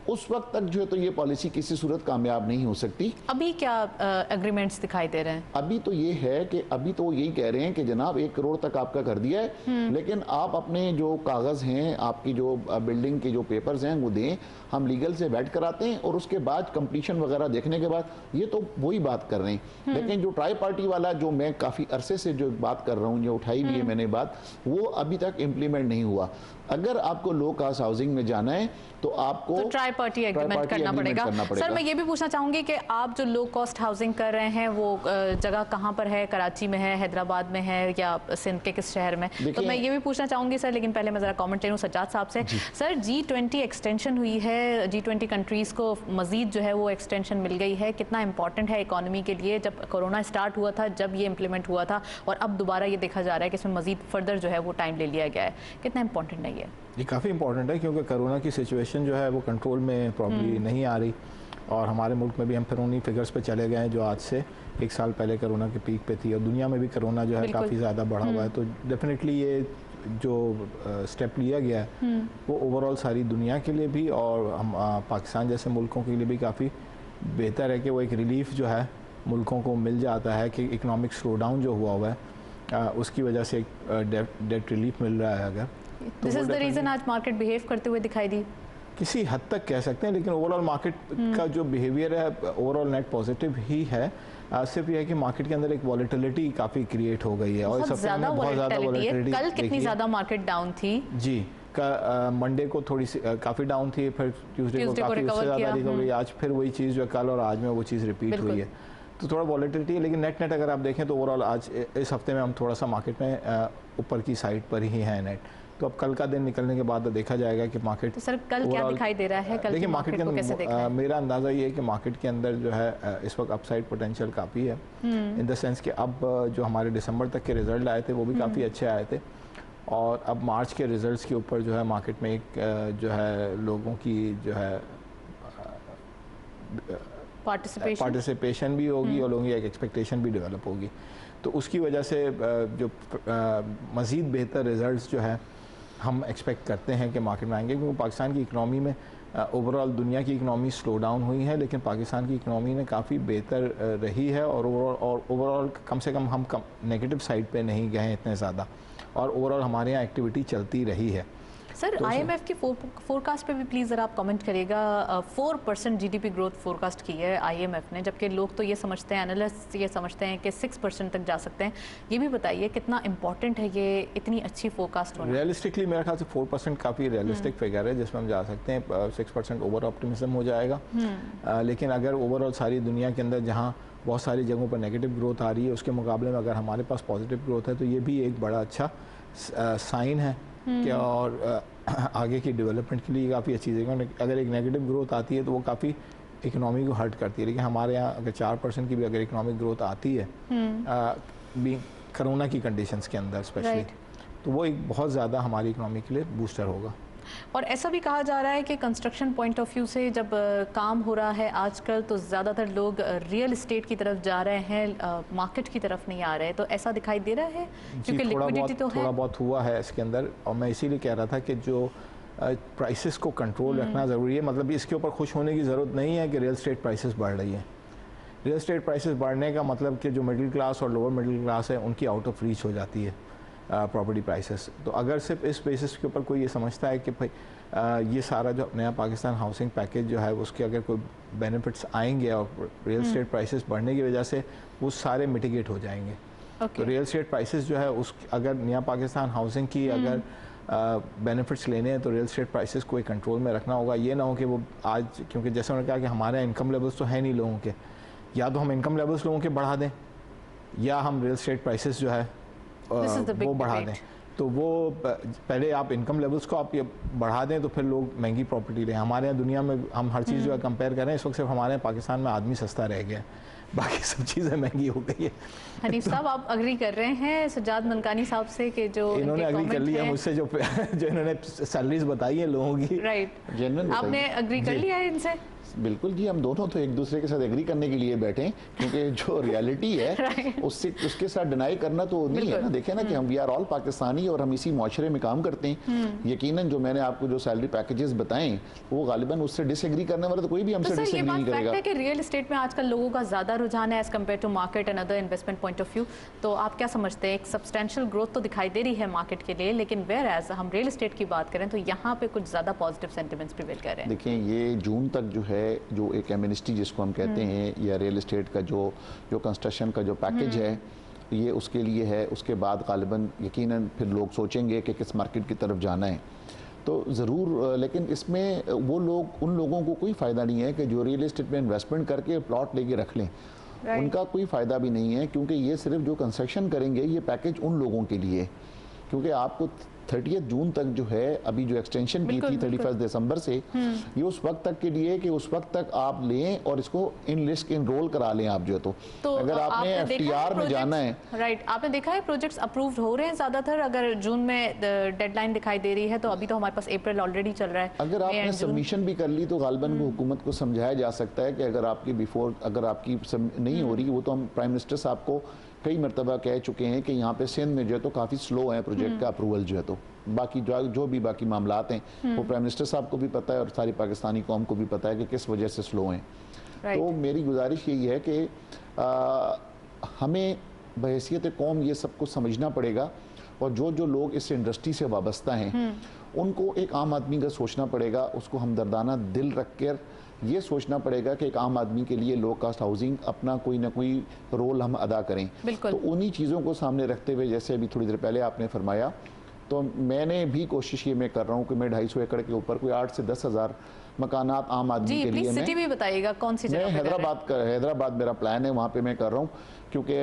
उस वक्त तक जो है तो ये पॉलिसी किसी सूरत कामयाब नहीं हो सकती। अभी क्या एग्रीमेंट्स दिखाई दे रहे हैं? अभी तो ये है कि अभी तो यही कह रहे हैं कि जनाब 1 करोड़ तक आपका कर दिया है, लेकिन आप अपने जो कागज हैं, आपकी जो बिल्डिंग के जो पेपर्स हैं वो दें, हम लीगल से वेट कराते हैं और उसके बाद कंप्लीशन वगैरह देखने के बाद, ये तो वही बात कर रहे हैं। लेकिन जो ट्राई पार्टी वाला जो मैं काफ़ी अरसे से जो बात कर रहा हूँ, जो उठाई भी है मैंने बात, वो अभी तक इम्प्लीमेंट नहीं हुआ। अगर आपको लो कास्ट हाउसिंग में जाना है तो आपको तो ट्राई पार्टी एग्रीमेंट करना पड़ेगा। सर, मैं ये भी पूछना चाहूंगी कि आप जो लो कॉस्ट हाउसिंग कर रहे हैं वो जगह कहाँ पर है? कराची में है, हैदराबाद में है, या सिंध के किस शहर में? तो मैं ये भी पूछना चाहूंगी सर, लेकिन पहले मैं जरा कमेंट ले लूं सज्जाद साहब से। सर, G20 एक्सटेंशन हुई है, G20 कंट्रीज को मजीद जो है वो एक्सटेंशन मिल गई है, कितना इंपॉर्टेंट है इकोनॉमी के लिए? जब कोरोना स्टार्ट हुआ था, जब ये इम्प्लीमेंट हुआ था, और अब दोबारा ये देखा जा रहा है कि इसमें मजीद फर्दर जो है वो टाइम ले लिया गया है, कितना इंपॉर्टेंट है ये? ये काफ़ी इंपॉर्टेंट है क्योंकि कोरोना की सिचुएशन जो है वो कंट्रोल में प्रॉब्ली नहीं आ रही, और हमारे मुल्क में भी हम फिर उन्हीं फिगर्स पे चले गए हैं जो आज से 1 साल पहले कोरोना के पीक पे थी, और दुनिया में भी कोरोना जो है काफ़ी ज़्यादा बढ़ा हुआ है। तो डेफिनेटली ये जो स्टेप लिया गया है वो ओवरऑल सारी दुनिया के लिए भी और हम पाकिस्तान जैसे मुल्कों के लिए भी काफ़ी बेहतर है कि वो एक रिलीफ जो है मुल्कों को मिल जाता है कि इकनॉमिक स्लो डाउन जो हुआ हुआ है उसकी वजह से एक डेट रिलीफ मिल रहा है। अगर दिस इज द रीज़न आज मार्केट बिहेव करते हुए दिखाई दी। किसी हद तक कह सकते हैं, लेकिन ओवरऑल मार्केट का जो बिहेवियर है ओवरऑल नेट पॉजिटिव ही है। सिर्फ यह है कि मार्केट के अंदर एक वॉलेटिलिटी काफ़ी क्रिएट हो गई है और इस हफ्ते में बहुत ज़्यादा वॉलेटिलिटी। कल कितनी ज़्यादा मार्केट डाउन थी? जी, का मंडे को थोड़ी सी काफ़ी डाउन थी, फिर ट्यूसडे को काफ़ी उससे ज़्यादा रिकवरी, आज फिर वही चीज़ जो कल और आज में वो चीज़ रिपीट हुई है, तो थोड़ा वॉलेटिलिटी है। लेकिन नेट अगर आप देखें तो ओवरऑल आज इस हफ्ते में हम थोड़ा सा मार्केट में ऊपर की साइड पर ही है नेट। तो अब कल का दिन निकलने के बाद देखा जाएगा कि मार्केट, तो सर कल क्या दिखाई दे रहा है? कल देखिए मार्केट के अंदर मेरा अंदाज़ा ये है कि मार्केट के अंदर जो है इस वक्त अपसाइड पोटेंशियल काफ़ी है, इन द सेंस कि अब जो हमारे दिसंबर तक के रिजल्ट आए थे वो भी काफ़ी अच्छे आए थे, और अब मार्च के रिजल्ट्स के ऊपर जो है मार्केट में एक जो है लोगों की जो है पार्टिसिपेशन भी होगी और लोगों की एक एक्सपेक्टेशन भी डेवलप होगी। तो उसकी वजह से जो मज़ीद बेहतर रिजल्ट्स जो है हम एक्सपेक्ट करते हैं कि मार्केट में आएंगे, क्योंकि पाकिस्तान की इकनॉमी में ओवरऑल दुनिया की इकनॉमी स्लो डाउन हुई है, लेकिन पाकिस्तान की इकनॉमी ने काफ़ी बेहतर रही है और ओवरऑल कम से कम हम नेगेटिव साइड पे नहीं गए इतने ज़्यादा, और ओवरऑल हमारे यहाँ एक्टिविटी चलती रही है। सर तो IMF की फोरकास्ट पे भी प्लीज़ ज़रा आप कमेंट करिएगा। 4% GDP ग्रोथ फोरकास्ट की है IMF ने, जबकि लोग तो ये समझते हैं, एनालिस्ट ये समझते हैं कि 6% तक जा सकते हैं। ये भी बताइए कितना इंपॉर्टेंट है ये इतनी अच्छी फोरकास्ट होना? रियलिस्टिकली मेरे ख्याल से 4% काफ़ी रियलिस्टिक फिगर है जिसमें हम जा सकते हैं। 6% ओवर ऑप्टिमिज्म हो जाएगा, लेकिन अगर ओवरऑल सारी दुनिया के अंदर जहाँ बहुत सारी जगहों पर नेगेटिव ग्रोथ आ रही है उसके मुकाबले में अगर हमारे पास पॉजिटिव ग्रोथ है तो ये भी एक बड़ा अच्छा साइन है कि और आगे की डेवलपमेंट के लिए काफ़ी अच्छी चीज़ है। अगर एक नेगेटिव ग्रोथ आती है तो वो काफ़ी इकोनॉमी को हर्ट करती है, लेकिन हमारे यहाँ अगर 4% की भी अगर इकोनॉमिक ग्रोथ आती है कोरोना की कंडीशंस के अंदर स्पेशली, तो वो एक बहुत ज़्यादा हमारी इकोनॉमी के लिए बूस्टर होगा। और ऐसा भी कहा जा रहा है कि कंस्ट्रक्शन पॉइंट ऑफ व्यू से जब काम हो रहा है आजकल तो ज़्यादातर लोग रियल एस्टेट की तरफ जा रहे हैं, मार्केट की तरफ नहीं आ रहे, तो ऐसा दिखाई दे रहा है? क्योंकि लिक्विडिटी तो है, थोड़ा बहुत हुआ है इसके अंदर, और मैं इसीलिए कह रहा था कि जो प्राइसेस को कंट्रोल रखना ज़रूरी है। मतलब इसके ऊपर खुश होने की ज़रूरत नहीं है कि रियल एस्टेट प्राइसेस बढ़ रही है। रियल एस्टेट प्राइसेस बढ़ने का मतलब कि जो मिडिल क्लास और लोअर मिडिल क्लास है उनकी आउट ऑफ रीच हो जाती है प्रॉपर्टी प्राइसेस। तो अगर सिर्फ इस बेसिस के ऊपर कोई ये समझता है कि भाई ये सारा जो नया पाकिस्तान हाउसिंग पैकेज जो है उसके अगर कोई बेनिफिट्स आएंगे और रियल एस्टेट प्राइसेस बढ़ने की वजह से वो सारे मिटिगेट हो जाएंगे। तो रियल एस्टेट प्राइसेस जो है उस अगर नया पाकिस्तान हाउसिंग की अगर बेनिफिट्स लेने हैं तो रियल एस्टेट प्राइसेस को एक कंट्रोल में रखना होगा। ये ना हो कि वो आज, क्योंकि जैसे उन्होंने कहा कि हमारे इनकम लेवल्स तो है नहीं लोगों के, या तो हम इनकम लेवल्स लोगों के बढ़ा दें या हम रियल एस्टेट प्राइसेस जो है वो बढ़ा दें। तो वो पहले आप इनकम लेवल्स को आप ये बढ़ा दें तो फिर लोग महंगी प्रॉपर्टी लें। हमारे यहाँ दुनिया में हम हर चीज़ जो है कंपेयर करें, इस वक्त सिर्फ हमारे यहाँ पाकिस्तान में आदमी सस्ता रह गया है, बाकी सब चीज़ें महंगी हो गई है। हनीफ साहब आप अग्री कर रहे हैं सज्जाद मलकानी साहब से कि जो इन्होंने अग्री कर लिया मुझसे, जो इन्होंने सैलरीज बताई है लोगों की, राइट, आपने अग्री कर लिया है इनसे? बिल्कुल जी, हम दोनों तो एक दूसरे के साथ एग्री करने के लिए बैठे हैं, क्योंकि जो रियलिटी है उससे उसके साथ डिनाई करना तो नहीं है ना। देखें ना कि हम वी आर ऑल पाकिस्तानी और हम इसी मुआशरे में काम करते हैं। यकीनन जो मैंने आपको जो सैलरी पैकेजेस बताएं वो गालिबन उससे डिसएग्री करने वाला तो कोई भी हमसे डिसएग्री नहीं करेगा। है कि रियल एस्टेट में आजकल लोगों का ज़्यादा रुझान है as compare to market and other investment point of view. तो आप क्या समझते हैं, एक सब्सटेंशियल ग्रोथ तो दिखाई दे रही है मार्केट के लिए, लेकिन वेयर एज हम रियल एस्टेट की बात करें तो यहाँ पे कुछ ज़्यादा पॉजिटिव सेंटिमेंट्स प्रिवेल कर रहे हैं? देखिए ये जून तक जो है जो एक एमिनिस्टी जिसको हम कहते हैं या रियल एस्टेट का जो कंस्ट्रक्शन का जो पैकेज है ये उसके लिए है। उसके बाद गालिबन यकीनन फिर लोग सोचेंगे कि किस मार्केट की तरफ जाना है तो ज़रूर, लेकिन इसमें वो लोग, उन लोगों को कोई फ़ायदा नहीं है कि जो रियल एस्टेट में इन्वेस्टमेंट करके प्लॉट लेके रख लें, उनका कोई फ़ायदा भी नहीं है, क्योंकि ये सिर्फ जो कंस्ट्रक्शन करेंगे ये पैकेज उन लोगों के लिए, क्योंकि आपको 30 जून तक जो है अभी जो एक्सटेंशन की थी 31 दिसंबर से, ये उस वक्त तक के लिए कि उस वक्त तक आप लें और इसको इन लिस्ट इनरोल करा लें आप जो। तो अगर आपने एफटीआर में जाना है, राइट, आपने देखा है प्रोजेक्ट्स अप्रूव्ड हो रहे हैं ज़्यादातर। अगर जून में डेडलाइन दिखाई दे रही है तो अभी तो हमारे पास अप्रैल ऑलरेडी चल रहा है। अगर आपने सबमिशन भी कर ली तो गालिबन को हुकूमत को समझाया जा सकता है कि अगर आपकी अगर आपकी नहीं हो रही, वो तो हम प्राइम मिनिस्टर साहब को कई मरतबा कह चुके हैं कि यहाँ पे सिंध में जो है तो काफ़ी स्लो है प्रोजेक्ट का अप्रूवल जो है। तो बाकी जो भी बाकी मामलात हैं वो प्राइम मिनिस्टर साहब को भी पता है और सारी पाकिस्तानी कौम को भी पता है कि किस वजह से स्लो हैं। तो मेरी गुजारिश यही है कि हमें बहैसियत कौम ये सब कुछ समझना पड़ेगा और जो लोग इस इंडस्ट्री से वाबस्ता हैं उनको एक आम आदमी का सोचना पड़ेगा, उसको हमदर्दाना दिल रख कर ये सोचना पड़ेगा कि एक आम आदमी के लिए लो कास्ट हाउसिंग अपना कोई ना कोई रोल हम अदा करें। तो उन्हीं चीज़ों को सामने रखते हुए, जैसे अभी थोड़ी देर पहले आपने फरमाया, तो मैंने भी कोशिश ये मैं कर रहा हूँ कि मैं 250 एकड़ के ऊपर कोई 8 से 10 हज़ार मकानात आम आदमी के लिए सिटी भी बताइएगा कौन सी जगह? मैं हैदराबाद मेरा प्लान है, वहाँ पे मैं कर रहा हूँ, क्योंकि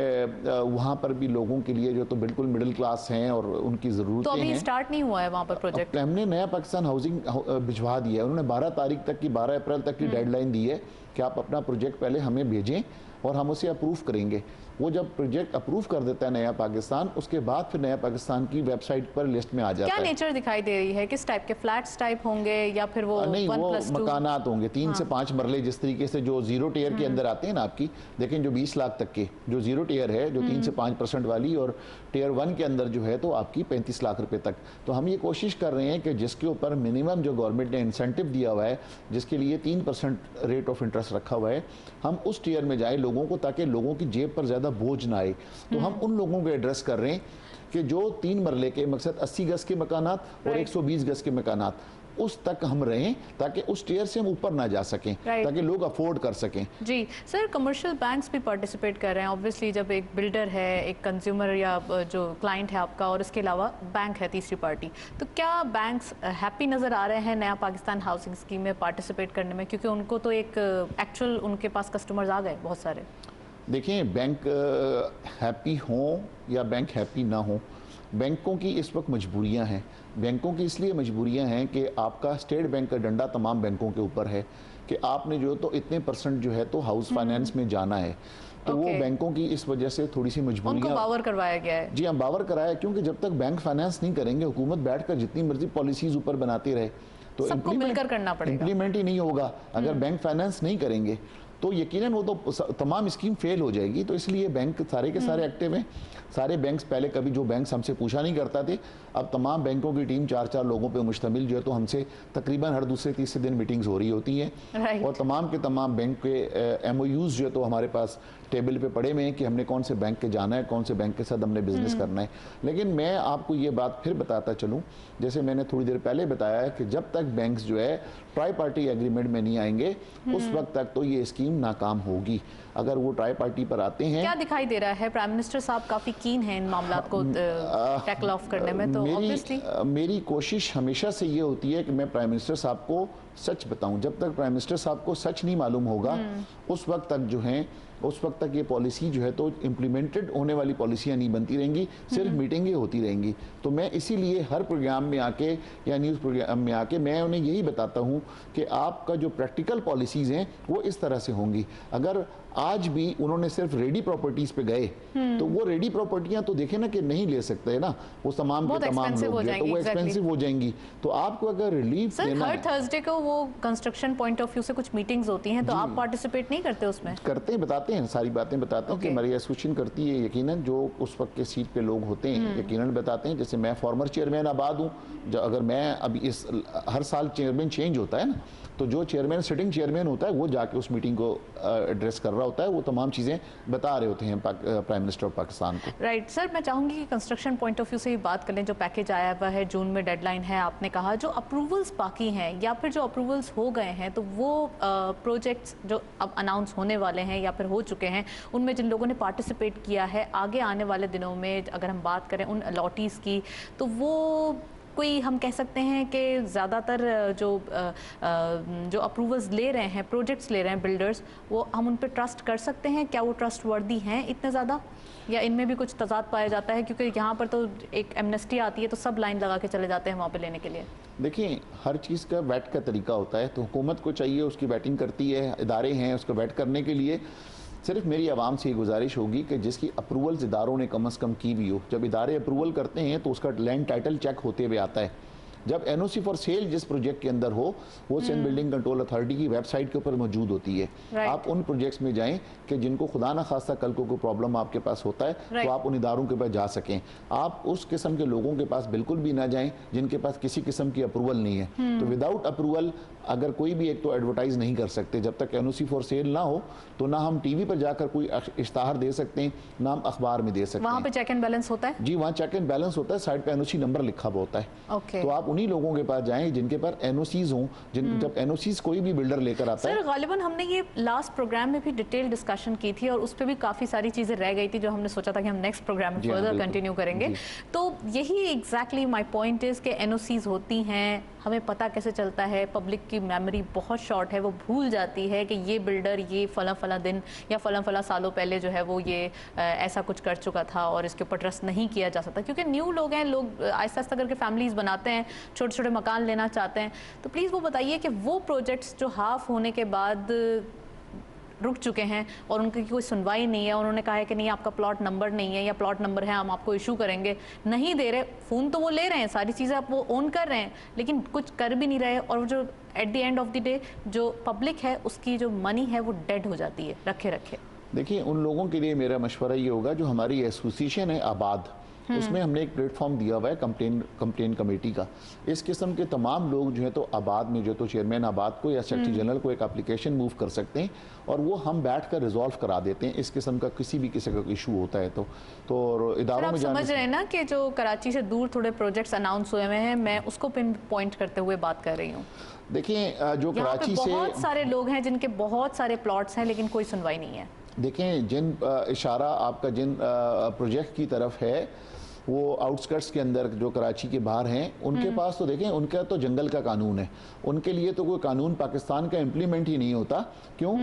वहाँ पर भी लोगों के लिए जो तो बिल्कुल मिडिल क्लास हैं और उनकी ज़रूरतें हैं। तो अभी स्टार्ट नहीं हुआ है वहाँ पर प्रोजेक्ट? हमने नया पाकिस्तान हाउसिंग भिजवा दिया है, उन्होंने 12 तारीख तक की 12 अप्रैल तक की डेडलाइन दी है कि आप अपना प्रोजेक्ट पहले हमें भेजें और हम उसे अप्रूव करेंगे। वो जब प्रोजेक्ट अप्रूव कर देता है नया पाकिस्तान, उसके बाद फिर नया पाकिस्तान की वेबसाइट पर लिस्ट में आ जाता है। क्या नेचर दिखाई दे रही है, किस टाइप के फ्लैट्स टाइप होंगे या फिर वो नहीं, वो मकानात होंगे 3 से 5 मरले, जिस तरीके से जो जीरो टियर के अंदर आते हैं ना आपकी, देखें जो 20 लाख तक के जो जीरो टियर है, जो 3 से 5% वाली, और टियर 1 के अंदर जो है तो आपकी 35 लाख रुपए तक। तो हम ये कोशिश कर रहे हैं कि जिसके ऊपर मिनिमम जो गवर्नमेंट ने इंसेंटिव दिया हुआ है, जिसके लिए 3% रेट ऑफ इंटरेस्ट रखा हुआ है, हम उस टियर में जाए लोगों को, ताकि लोगों की जेब पर ज़्यादा बोझ ना आए। तो हम उन लोगों को एड्रेस कर रहे हैं कि जो 3 मरले के, मकसद 80 गज के मकानात और 120 गज के मकानात, उस तक हम रहें, ताकि उस टियर से हम ऊपर ना जा सकें, ताकि लोग अफोर्ड कर सकें। जी सर, कमर्शियल बैंक्स भी पार्टिसिपेट कर रहे हैं ऑब्वियसली, जब एक बिल्डर है, एक कंज्यूमर या जो क्लाइंट है आपका, और इसके अलावा बैंक है तीसरी पार्टी, तो क्या बैंक्स हैप्पी नज़र आ रहे हैं नया पाकिस्तान हाउसिंग स्कीम में पार्टिसिपेट करने में? क्योंकि उनको तो एक एक्चुअल उनके पास कस्टमर्स आ गए बहुत सारे। देखें, बैंक हैप्पी हों या बैंक हैप्पी ना हो, बैंकों की इस वक्त मजबूरियां हैं। बैंकों की इसलिए मजबूरियां हैं कि आपका स्टेट बैंक का डंडा तमाम बैंकों के ऊपर है कि आपने जो तो इतने % जो है तो हाउस फाइनेंस में जाना है। तो वो बैंकों की इस वजह से थोड़ी सी मजबूरियां, उनको बावर करवाया गया है। जी हाँ, बावर कराया, क्योंकि जब तक बैंक फाइनेंस नहीं करेंगे, हुकूमत बैठकर जितनी मर्जी पॉलिसीज ऊपर बनाती रहे तो सबको मिलकर करना पड़ेगा, इम्प्लीमेंट ही नहीं होगा। अगर बैंक फाइनेंस नहीं करेंगे तो यकीनन वो तो तमाम स्कीम फेल हो जाएगी। तो इसलिए बैंक सारे के सारे एक्टिव हैं। सारे बैंक्स, पहले कभी जो बैंक्स हमसे पूछा नहीं करता थे, अब तमाम बैंकों की टीम 4-4 लोगों पे मुश्तमिल जो है तो हमसे तकरीबन हर दूसरे तीसरे दिन मीटिंग्स हो रही होती हैं। और तमाम के तमाम बैंक के MOUs जो है तो हमारे पास टेबल पे पड़े हुए हैं कि हमने कौन से बैंक के जाना है, कौन से बैंक के साथ हमने बिजनेस करना है। लेकिन मैं आपको ये बात फिर बताता चलूँ, जैसे मैंने थोड़ी देर पहले बताया है कि जब तक बैंक्स जो है ट्राई पार्टी एग्रीमेंट में नहीं आएंगे, उस वक्त तक तो ये स्कीम नाकाम होगी। अगर वो ट्राई पार्टी पर आते हैं, क्या दिखाई दे रहा है प्राइम मिनिस्टर साहब काफी कीन हैं इन मामलात को टैकल ऑफ करने में, तो ऑब्वियसली मेरी कोशिश हमेशा से ये होती है कि मैं प्राइम मिनिस्टर साहब को सच बताऊं। जब तक प्राइम मिनिस्टर साहब को सच नहीं मालूम होगा, उस वक्त तक जो है, उस वक्त तक ये पॉलिसी जो है तो इम्प्लीमेंटेड होने वाली पॉलिसियां नहीं बनती रहेंगी, सिर्फ मीटिंगें होती रहेंगी। तो मैं इसीलिए हर प्रोग्राम में आके या न्यूज़ प्रोग्राम में आके मैं उन्हें यही बताता हूं कि आपका जो प्रैक्टिकल पॉलिसीज़ हैं वो इस तरह से होंगी। अगर आज भी उन्होंने सिर्फ रेडी प्रॉपर्टीज़ पे गए तो वो रेडी प्रॉपर्टियां तो देखे ना कि नहीं ले सकते ना, वो तमाम के तमाम लोग जो तो वो एक्सपेंसिव हो जाएंगी। तो आपको अगर रिलीफ देना, हर थर्सडे को वो कंस्ट्रक्शन पॉइंट ऑफ व्यू से कुछ मीटिंग्स होती हैं, तो आप पार्टिसिपेट नहीं करते उसमें? करते हैं, बताते हैं, सारी बातें बताते हैं कि हमारी एसोसिएशन करती है। यकीनन जो उस वक्त के सीट पे लोग होते हैं यकीनन बताते हैं। जैसे मैं फॉर्मर चेयरमैन आबाद हूँ, अगर मैं अभी इस हर साल चेयरमैन चेंज होता है ना, तो जो चेयरमैन सिटिंग चेयरमैन होता है वो जाके उस मीटिंग को एड्रेस कर रहा होता है, वो तमाम चीज़ें बता रहे होते हैं प्राइम मिनिस्टर ऑफ पाकिस्तान को। राइट सर, मैं चाहूँगी कि कंस्ट्रक्शन पॉइंट ऑफ व्यू से ही बात कर लें। जो पैकेज आया हुआ है, जून में डेडलाइन है, आपने कहा जो अप्रूवल्स बाकी हैं या फिर जो अप्रूवल्स हो गए हैं, तो वो प्रोजेक्ट्स जो अब अनाउंस होने वाले हैं या फिर हो चुके हैं, उनमें जिन लोगों ने पार्टिसिपेट किया है, आगे आने वाले दिनों में अगर हम बात करें उन अलॉटीज़ की, तो वो कोई हम कह सकते हैं कि ज़्यादातर जो अप्रूवल्स ले रहे हैं, प्रोजेक्ट्स ले रहे हैं बिल्डर्स, वो हम उन पर ट्रस्ट कर सकते हैं? क्या वो ट्रस्ट वर्दी हैं इतने ज़्यादा, या इनमें भी कुछ तजाद पाया जाता है? क्योंकि यहाँ पर तो एक एमनेस्टी आती है तो सब लाइन लगा के चले जाते हैं वहाँ पे लेने के लिए। देखिए, हर चीज़ का वेट का तरीका होता है, तो हुकूमत को चाहिए, उसकी वेटिंग करती है, इदारे हैं उसको वेट करने के लिए। सिर्फ मेरी आवाम से ये गुजारिश होगी कि जिसकी अप्रूवल्स इदारों ने कम से कम की भी हो, जब इदारे अप्रूवल करते हैं तो उसका लैंड टाइटल चेक होते हुए आता है। जब NOC फॉर सेल जिस प्रोजेक्ट के अंदर हो, वो सिंध बिल्डिंग कंट्रोल अथॉरिटी की वेबसाइट के ऊपर मौजूद होती है। आप उन प्रोजेक्ट्स में जाएं कि जिनको खुदा ना खास्ता कल को कोई प्रॉब्लम आपके पास होता है तो आप उन इदारों के पास जा सकें। आप उस किस्म के लोगों के पास बिल्कुल भी ना जाएं जिनके पास किसी किस्म की अप्रूवल नहीं है। तो विदाउट अप्रूवल अगर कोई भी एक तो एडवर्टाइज नहीं कर सकते, जब तक NOC फॉर सेल ना हो तो ना हम TV पर जाकर कोई इश्तहार दे सकते हैं, ना हम अखबार में दे सकते हैं। वहाँ पे चेक एंड बैलेंस होता है? जी, वहाँ चेक एंड बैलेंस होता है, साइड पे NOC नंबर लिखा हुआ होता है। तो आप उन्हीं लोगों के पास जाएं जिनके पास एनओसीज हों, जब एनओसीज कोई भी बिल्डर लेकर आता है। सर गालिबन हमने ये लास्ट प्रोग्राम में भी डिटेल डिस्कशन की थी और उस पर भी काफ़ी सारी चीज़ें रह गई थी जो हमने सोचा था कि हम नेक्स्ट प्रोग्राम में फर्दर कंटिन्यू करेंगे। तो यही एग्जैक्टली माय पॉइंट इज़ कि एनओसीज होती हैं, हमें पता कैसे चलता है, पब्लिक की मेमोरी बहुत शॉर्ट है, वो भूल जाती है कि ये बिल्डर ये फला दिन या फला सालों पहले जो है वो ये ऐसा कुछ कर चुका था और इसके ऊपर ट्रस्ट नहीं किया जा सकता, क्योंकि न्यू लोग हैं, लोग आहिस्ता आहिस्ता करके फैमिलीज बनाते हैं, छोटे छोटे मकान लेना चाहते हैं। तो प्लीज़ वो बताइए कि वो प्रोजेक्ट्स जो हाफ होने के बाद रुक चुके हैं और उनकी कोई सुनवाई नहीं है, उन्होंने कहा है कि नहीं आपका प्लॉट नंबर नहीं है या प्लॉट नंबर है हम आपको इशू करेंगे, नहीं दे रहे, फ़ोन तो वो ले रहे हैं, सारी चीज़ें आप वो ओन कर रहे हैं, लेकिन कुछ कर भी नहीं रहे, और जो at the end of the day जो पब्लिक है उसकी जो मनी है वो डेड हो जाती है रखे रखे। देखिए, उन लोगों के लिए मेरा मशवरा ये होगा, जो हमारी एसोसिएशन है आबाद, उसमें हमने एक प्लेटफॉर्म दिया हुआ है कंप्लेन कमेटी का। इस किस्म के तमाम लोग जो है तो आबाद में जो तो चेयरमैन आबाद को या सेक्रेटरी जनरल को एक एप्लीकेशन मूव कर सकते हैं और वो हम बैठ कर रिजॉल्व करा देते हैं इस किस्म का किसी का इशू होता है। तो इदारों में समझ रहे हैं ना कि जो कराची से दूर थोड़े प्रोजेक्ट्स अनाउंस हुए हैं, मैं उसको पिन पॉइंट करते हुए बात कर रही हूँ। देखिए, जो कराची से बहुत सारे लोग हैं जिनके बहुत सारे प्लॉट्स हैं लेकिन कोई सुनवाई नहीं है। देखें, जिन इशारा आपका जिन प्रोजेक्ट की तरफ है वो आउटस्कर्ट्स के अंदर जो कराची के बाहर हैं, उनके पास तो देखें उनका तो जंगल का कानून है, उनके लिए तो कोई कानून पाकिस्तान का इम्प्लीमेंट ही नहीं होता। क्यों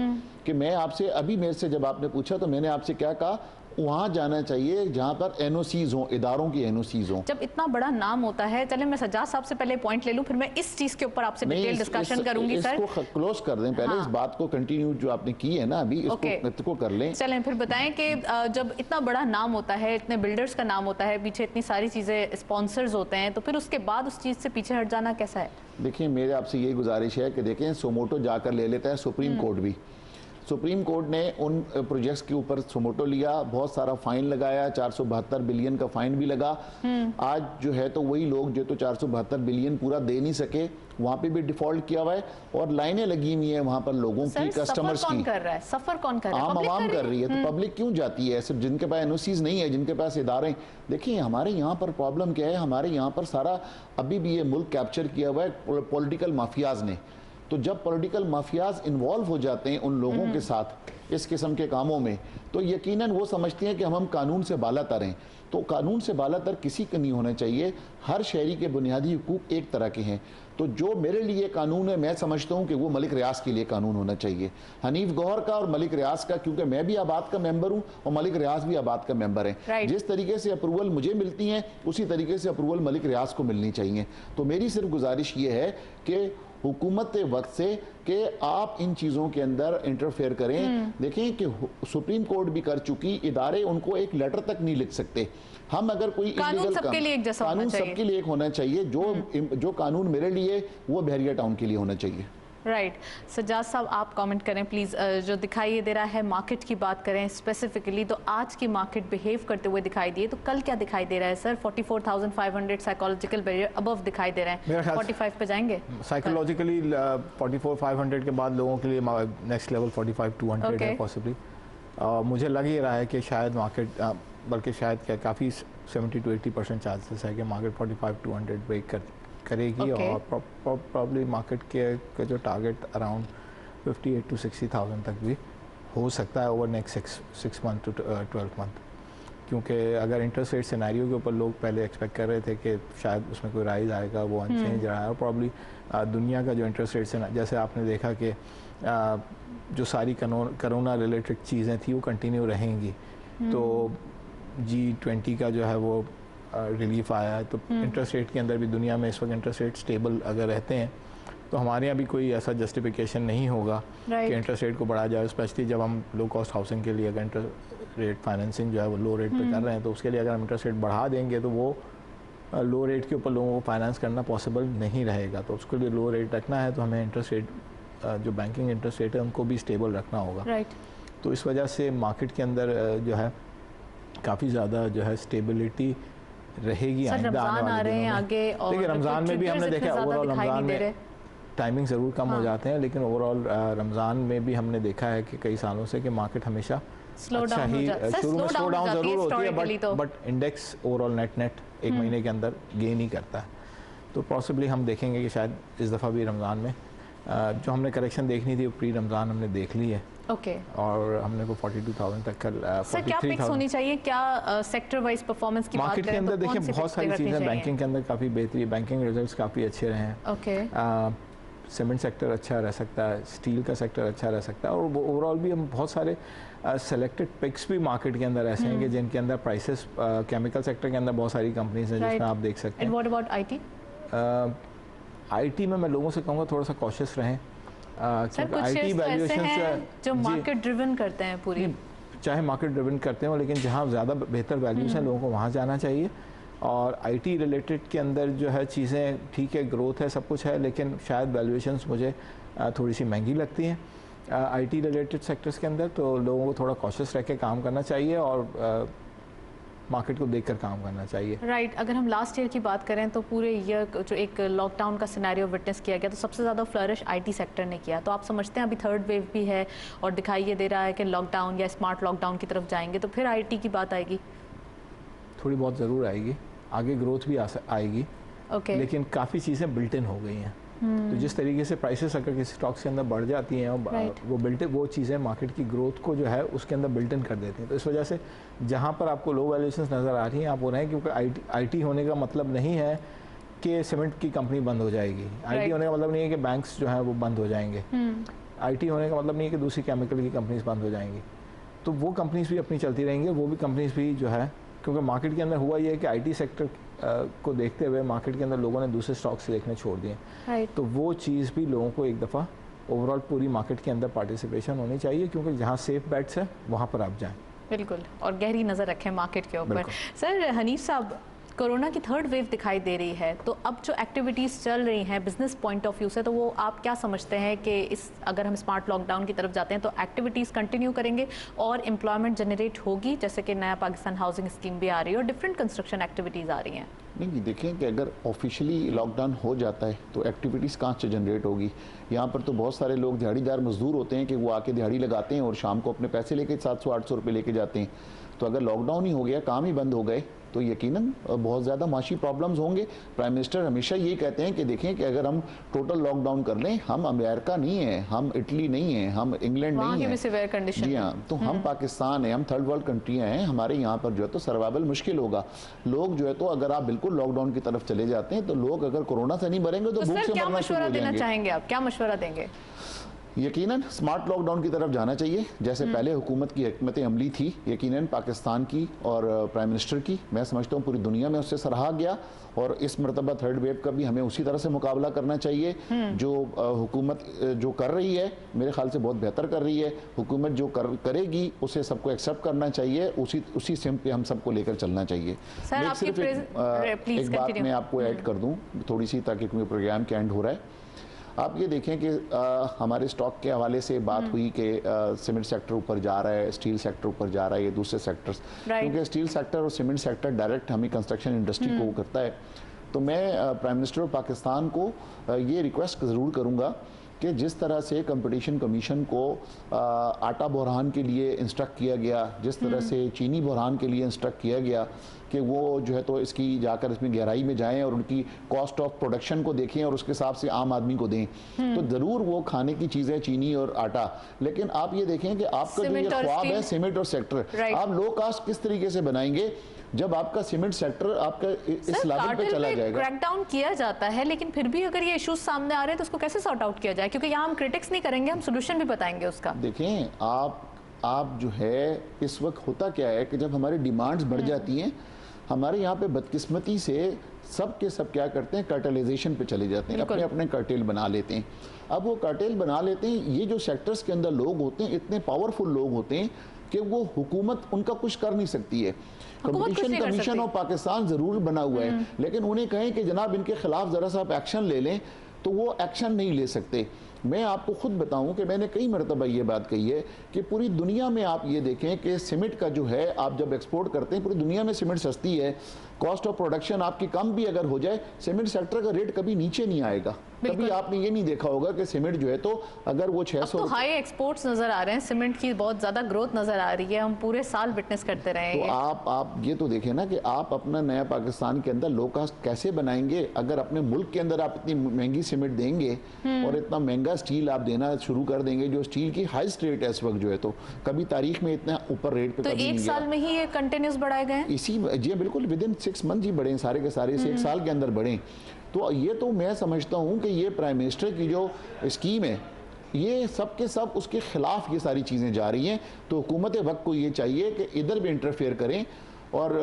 कि मैं आपसे अभी मेरे से जब आपने पूछा तो मैंने आपसे क्या कहा, वहाँ जाना चाहिए जहाँ पर एनओसीज हों, इदारों की एनओसीज हों। जब इतना बड़ा नाम होता है, चले मैं सज्जाद साहब से पहले पॉइंट ले लूं, फिर मैं इस चीज के ऊपर आपसे डिटेल डिस्कशन करूंगी। सर इसको क्लोज कर दें पहले, इस बात को कंटिन्यू जो आपने की है ना अभी, इसको कर लें। चलें फिर बताएं कि जब इतना बड़ा नाम होता है, इतने बिल्डर्स का नाम होता है, पीछे इतनी सारी चीजें स्पॉन्सर्स होते हैं, तो फिर उसके बाद उस चीज से पीछे हट जाना कैसा है? देखिए, मेरे आपसे यही गुजारिश है कि देखें, सोमोटो जाकर ले लेता है सुप्रीम कोर्ट भी। सुप्रीम कोर्ट ने उन प्रोजेक्ट्स के ऊपर सोमोटो लिया, बहुत सारा फाइन लगाया, 472 बिलियन का फाइन भी लगा। आज जो है तो वही लोग जो तो 472 बिलियन पूरा दे नहीं सके, वहाँ पे भी डिफॉल्ट किया हुआ है और लाइनें लगी हुई है वहाँ पर लोगों की, कस्टमर्स की। कर रहा है सफर कौन कर रहा है? आम आवाम कर रही है। तो पब्लिक क्यों जाती है? सिर्फ जिनके पास एनओसीज नहीं है, जिनके पास इदारे। देखिए, हमारे यहाँ पर प्रॉब्लम क्या है, हमारे यहाँ पर सारा अभी भी ये मुल्क कैप्चर किया हुआ है पॉलिटिकल माफियाज ने। तो जब पॉलिटिकल माफियाज इन्वॉल्व हो जाते हैं उन लोगों के साथ इस किस्म के कामों में, तो यकीनन वो समझते हैं कि हम कानून से बालातर हैं। तो कानून से बालातर किसी का नहीं होना चाहिए। हर शहरी के बुनियादी हुकूक एक तरह के हैं। तो जो मेरे लिए कानून है, मैं समझता हूँ कि वो मलिक रियाज के लिए कानून होना चाहिए, हनीफ गौहर का और मलिक रियाज का, क्योंकि मैं भी आबाद का मेंबर हूँ और मलिक रियाज भी आबाद का मेंबर है। जिस तरीके से अप्रूवल मुझे मिलती है उसी तरीके से अप्रूवल मलिक रियाज को मिलनी चाहिए। तो मेरी सिर्फ गुजारिश ये है कि हुकूमत वक्त से कि आप इन चीज़ों के अंदर इंटरफेयर करें। देखें कि सुप्रीम कोर्ट भी कर चुकी, इदारे उनको एक लेटर तक नहीं लिख सकते। हम अगर कोई कानून सबके लिए एक जैसा होना चाहिए। सबके लिए एक होना चाहिए। जो कानून मेरे लिए वो बहरिया टाउन के लिए होना चाहिए। राइट। सज्जाद साहब आप कमेंट करें प्लीज़। जो दिखाई दे रहा है, मार्केट की बात करें स्पेसिफिकली, तो आज की मार्केट बिहेव करते हुए दिखाई दिए, तो कल क्या दिखाई दे रहा है सर? 44,500 साइकोलॉजिकल बैरियर अबव दिखाई दे रहे हैं, 45 पे जाएंगे साइकोलॉजिकली। 44,500 के बाद लोगों के लिए नेक्स्ट लेवल 45,200 है पॉसिबली। मुझे लग ही रहा है कि शायद मार्केट, बल्कि शायद क्या काफ़ी 70 to 80% चांसेस है कि मार्केट 45,200 ब्रेक करेगी। और प्रॉब्ली मार्केट के जो टारगेट अराउंड 58 to 60,000 तक भी हो सकता है over next 6 month to 12 month। क्योंकि अगर इंटरेस्ट रेट सिनेरियो के ऊपर लोग पहले एक्सपेक्ट कर रहे थे कि शायद उसमें कोई राइज आएगा, वो अनचेंज रहा है। और प्रॉब्ली दुनिया का जो इंटरेस्ट रेट, जैसे आपने देखा कि जो सारी कोरोना रिलेटेड चीज़ें थी वो कंटिन्यू रहेंगी। तो G20 का जो है वो रिलीफ आया है, तो इंटरेस्ट रेट के अंदर भी दुनिया में इस वक्त इंटरेस्ट रेट स्टेबल अगर रहते हैं तो हमारे यहाँ भी कोई ऐसा जस्टिफिकेशन नहीं होगा कि इंटरेस्ट रेट को बढ़ाया जाए। स्पेशली जब हम लो कॉस्ट हाउसिंग के लिए अगर इंटरेस्ट रेट फाइनेंसिंग जो है वो लो रेट पे कर रहे हैं, तो उसके लिए अगर हम इंटरेस्ट रेट बढ़ा देंगे तो वो लो रेट के ऊपर लोगों को फाइनेंस करना पॉसिबल नहीं रहेगा। तो उसके लिए लो रेट रखना है तो हमें इंटरेस्ट रेट जो बैंकिंग इंटरेस्ट रेट है उनको भी स्टेबल रखना होगा। तो इस वजह से मार्केट के अंदर जो है काफ़ी ज़्यादा जो है स्टेबिलिटी रहेगी आइंदा आने वाले दिनों में। देखिए, रमज़ान में भी हमने देखा, ओवरऑल रमज़ान में टाइमिंग ज़रूर कम हो जाते हैं, लेकिन ओवरऑल रमज़ान में भी हमने देखा है कि कई सालों से कि मार्केट हमेशा अच्छा ही शुरू में स्लो डाउन ज़रूर होती है, बट इंडेक्स ओवरऑल नेट एक महीने के अंदर गेन ही करता है। तो पॉसिबली हम देखेंगे कि शायद इस दफ़ा भी रमज़ान में जो हमने करेक्शन देखनी थी वो प्री रमज़ान हमने देख ली है। ओके और हमने को 42,000 तक कल सर क्या पिक्स होनी चाहिए, क्या सेक्टर वाइज परफॉर्मेंस की बात मार्केट के करें अंदर तो देखिए कौन सी बहुत सारी पिक्स चीज़ें रखनी बैंकिंग के अंदर काफ़ी बेहतरी, बैंकिंग रिजल्ट्स काफ़ी अच्छे रहे हैं। ओके सीमेंट सेक्टर अच्छा रह सकता है, स्टील का सेक्टर अच्छा रह सकता है, और ओवरऑल भी हम बहुत सारे सेलेक्टेड पिक्स भी मार्केट के अंदर ऐसे हैं कि जिनके अंदर प्राइसेस, केमिकल सेक्टर के अंदर बहुत सारी कंपनीज हैं जिसमें आप देख सकते एंड हैं। What about IT? आईटी में मैं लोगों से कहूँगा थोड़ा सा कॉशियस रहें, सर क्योंकि कुछ आईटी शेयर्स तो ऐसे वैल्यूएशन हैं जो जी, मार्केट ड्रिवन करते हैं पूरी, चाहे मार्केट ड्रिवन करते हो लेकिन जहाँ ज़्यादा बेहतर वैल्यूज हैं लोगों को वहाँ जाना चाहिए। और आईटी रिलेटेड के अंदर जो है चीज़ें ठीक है, ग्रोथ है, सब कुछ है, लेकिन शायद वैल्यूएशंस मुझे थोड़ी सी महंगी लगती हैं आईटी रिलेटेड सेक्टर्स के अंदर। तो लोगों को थोड़ा कॉशियस रह के काम करना चाहिए और मार्केट को देखकर काम करना चाहिए। राइट अगर हम लास्ट ईयर की बात करें तो पूरे ईयर जो एक लॉकडाउन का सिनेरियो विटनेस किया गया तो सबसे ज़्यादा फ्लरिश आईटी सेक्टर ने किया। तो आप समझते हैं अभी थर्ड वेव भी है और दिखाई ये दे रहा है कि लॉकडाउन या स्मार्ट लॉकडाउन की तरफ जाएंगे तो फिर आईटी की बात आएगी? थोड़ी बहुत ज़रूर आएगी, आगे ग्रोथ भी आएगी, ओके लेकिन काफ़ी चीज़ें बिल्ट इन हो गई हैं। तो जिस तरीके से प्राइसेस अगर किसी स्टॉक्स के अंदर बढ़ जाती हैं और वो चीज़ें मार्केट की ग्रोथ को जो है उसके अंदर बिल्ट इन कर देती हैं। तो इस वजह से जहाँ पर आपको लो वैल्यूएशंस नज़र आ रही हैं आप वो रहें, क्योंकि आईटी होने का मतलब नहीं है कि सीमेंट की कंपनी बंद हो जाएगी। आईटी होने का मतलब नहीं है कि बैंक्स जो हैं वो बंद हो जाएंगे। आईटी होने का मतलब नहीं है कि दूसरी केमिकल की कंपनीज बंद हो जाएंगी। तो वो कंपनीज भी अपनी चलती रहेंगी, वो भी कंपनीज भी जो है, क्योंकि मार्केट के अंदर हुआ ये है कि आईटी सेक्टर को देखते हुए मार्केट के अंदर लोगों ने दूसरे स्टॉक्स से देखने छोड़ दिए। तो वो चीज़ भी लोगों को एक दफ़ा ओवरऑल पूरी मार्केट के अंदर पार्टिसिपेशन होनी चाहिए, क्योंकि जहाँ सेफ बेट्स है वहाँ पर आप जाएं। बिल्कुल, और गहरी नज़र रखें मार्केट के ऊपर। सर हनीफ साहब, कोरोना की थर्ड वेव दिखाई दे रही है तो अब जो एक्टिविटीज़ चल रही हैं बिजनेस पॉइंट ऑफ व्यू से, तो वो आप क्या समझते हैं कि इस अगर हम स्मार्ट लॉकडाउन की तरफ जाते हैं तो एक्टिविटीज़ कंटिन्यू करेंगे और एम्प्लॉयमेंट जनरेट होगी, जैसे कि नया पाकिस्तान हाउसिंग स्कीम भी आ रही है और डिफरेंट कंस्ट्रक्शन एक्टिविटीज़ आ रही हैं? नहीं, देखें कि अगर ऑफिशियली लॉकडाउन हो जाता है तो एक्टिविटीज़ कहाँ से जनरेट होगी। यहाँ पर तो बहुत सारे लोग दिहाड़ीदार मजदूर होते हैं कि वो आके दिहाड़ी लगाते हैं और शाम को अपने पैसे लेके 700-800 रुपये लेके जाते हैं। तो अगर लॉकडाउन ही हो गया, काम ही बंद हो गए, तो यकीनन बहुत ज़्यादा माशी प्रॉब्लम्स होंगे। प्राइम मिनिस्टर हमेशा यही कहते हैं कि देखें कि अगर हम टोटल लॉकडाउन कर लें, हम अमेरिका नहीं है, हम इटली नहीं है, हम इंग्लैंड नहीं है, जी हाँ, तो हम पाकिस्तान है, हम थर्ड वर्ल्ड कंट्रियाँ हैं, हमारे यहाँ पर जो है तो सर्वाइवल मुश्किल होगा। लोग जो है तो अगर आप बिल्कुल लॉकडाउन की तरफ चले जाते हैं तो लोग अगर कोरोना से नहीं मरेंगे तो भूख से मरना शुरू हो जाएंगे। चाहेंगे आप क्या मशवरा देंगे? यकीनन स्मार्ट लॉकडाउन की तरफ जाना चाहिए, जैसे पहले हुकूमत की हिकमत अमली थी, यकीनन पाकिस्तान की और प्राइम मिनिस्टर की, मैं समझता हूँ पूरी दुनिया में उससे सराहा गया। और इस मरतबा थर्ड वेव का भी हमें उसी तरह से मुकाबला करना चाहिए। जो हुकूमत जो कर रही है मेरे ख्याल से बहुत बेहतर कर रही है। हुकूमत जो करेगी उसे सबको एक्सेप्ट करना चाहिए, उसी सिम पे हम सबको लेकर चलना चाहिए। सिर्फ एक बात मैं आपको ऐड कर दूँ थोड़ी सी, ताकि क्योंकि प्रोग्राम के एंड हो रहा है। आप ये देखें कि हमारे स्टॉक के हवाले से बात हुई कि सीमेंट सेक्टर ऊपर जा रहा है, स्टील सेक्टर ऊपर जा रहा है, ये दूसरे सेक्टर्स, क्योंकि स्टील सेक्टर और सीमेंट सेक्टर डायरेक्ट हमें कंस्ट्रक्शन इंडस्ट्री को करता है। तो मैं प्राइम मिनिस्टर ऑफ पाकिस्तान को ये रिक्वेस्ट ज़रूर करूँगा कि जिस तरह से कंपटीशन कमीशन को आटा बहरान के लिए इंस्ट्रक्ट किया गया, जिस तरह से चीनी बहरान के लिए इंस्ट्रक्ट किया गया कि वो जो है तो इसकी जाकर इसमें गहराई में जाएं और उनकी कॉस्ट ऑफ प्रोडक्शन को देखें और उसके हिसाब से आम आदमी को दें, तो ज़रूर वो खाने की चीज़ें चीनी और आटा। लेकिन आप ये देखें कि आपका जो ये ख्वाब है सीमेंट और सेक्टर, आप लो कास्ट किस तरीके से बनाएंगे जब आपका सीमेंट सेक्टर आपका इस लेवल पे चला जाएगा। क्रैकडाउन किया जाता है लेकिन फिर भी अगर ये इश्यूज सामने आ रहे हैं तो उसको कैसे सॉर्ट आउट किया जाए, क्योंकि यहाँ हम क्रिटिक्स नहीं करेंगे, हम सोल्यूशन भी बताएंगे उसका। देखें आप जो है इस वक्त होता क्या है कि जब हमारी डिमांड्स बढ़ जाती हैं, हमारे यहाँ पे बदकिस्मती से सब के सब क्या करते हैं, कर्टेलाइजेशन पे चले जाते हैं, अपने अपने कर्टेल बना लेते हैं। अब वो कर्टेल बना लेते हैं, ये जो सेक्टर्स के अंदर लोग होते हैं इतने पावरफुल लोग होते हैं कि वो हुकूमत उनका कुछ कर नहीं सकती है। कंपटीशन कमीशन ऑफ पाकिस्तान जरूर बना हुआ है, लेकिन उन्हें कहें कि जनाब इनके खिलाफ जरा सा आप एक्शन ले लें तो वो एक्शन नहीं ले सकते। मैं आपको खुद बताऊं कि मैंने कई मरतबा ये बात कही है कि पूरी दुनिया में आप ये देखें कि सीमेंट का जो है आप जब एक्सपोर्ट करते हैं, पूरी दुनिया में सीमेंट सस्ती है, कॉस्ट ऑफ प्रोडक्शन आपकी कम भी अगर हो जाए, सीमेंट सेक्टर का रेट कभी नीचे नहीं आएगा। कभी आपने ये नहीं देखा होगा कि सीमेंट जो है तो अगर वो 600 तो हाई एक्सपोर्ट्स नजर आ रहे हैं, सीमेंट की बहुत ज्यादा ग्रोथ नजर आ रही है, हम पूरे साल विटनेस करते रहेंगे। तो आप ये तो देखें ना कि आप अपना नया पाकिस्तान के अंदर लो कास्ट कैसे बनाएंगे अगर अपने मुल्क के अंदर आप इतनी महंगी सीमेंट देंगे और इतना महंगा स्टील आप देना शुरू कर देंगे, जो स्टील की हाईएस्ट रेट है इस वक्त जो है, तो कभी तारीख में इतना ऊपर रेट पे तो कभी एक साल में ही ये कंटिन्यूस बढ़ाए गए हैं? इसी जी बिल्कुल, विद इन 6 मंथ ही बढ़े सारे के सारे, इस एक साल के अंदर बढ़े। तो ये तो मैं समझता हूँ कि ये प्राइम मिनिस्टर की जो स्कीम है, ये सब के सब उसके खिलाफ ये सारी चीज़ें जा रही हैं। तो हुकूमत वक्त को ये चाहिए कि इधर भी इंटरफेयर करें और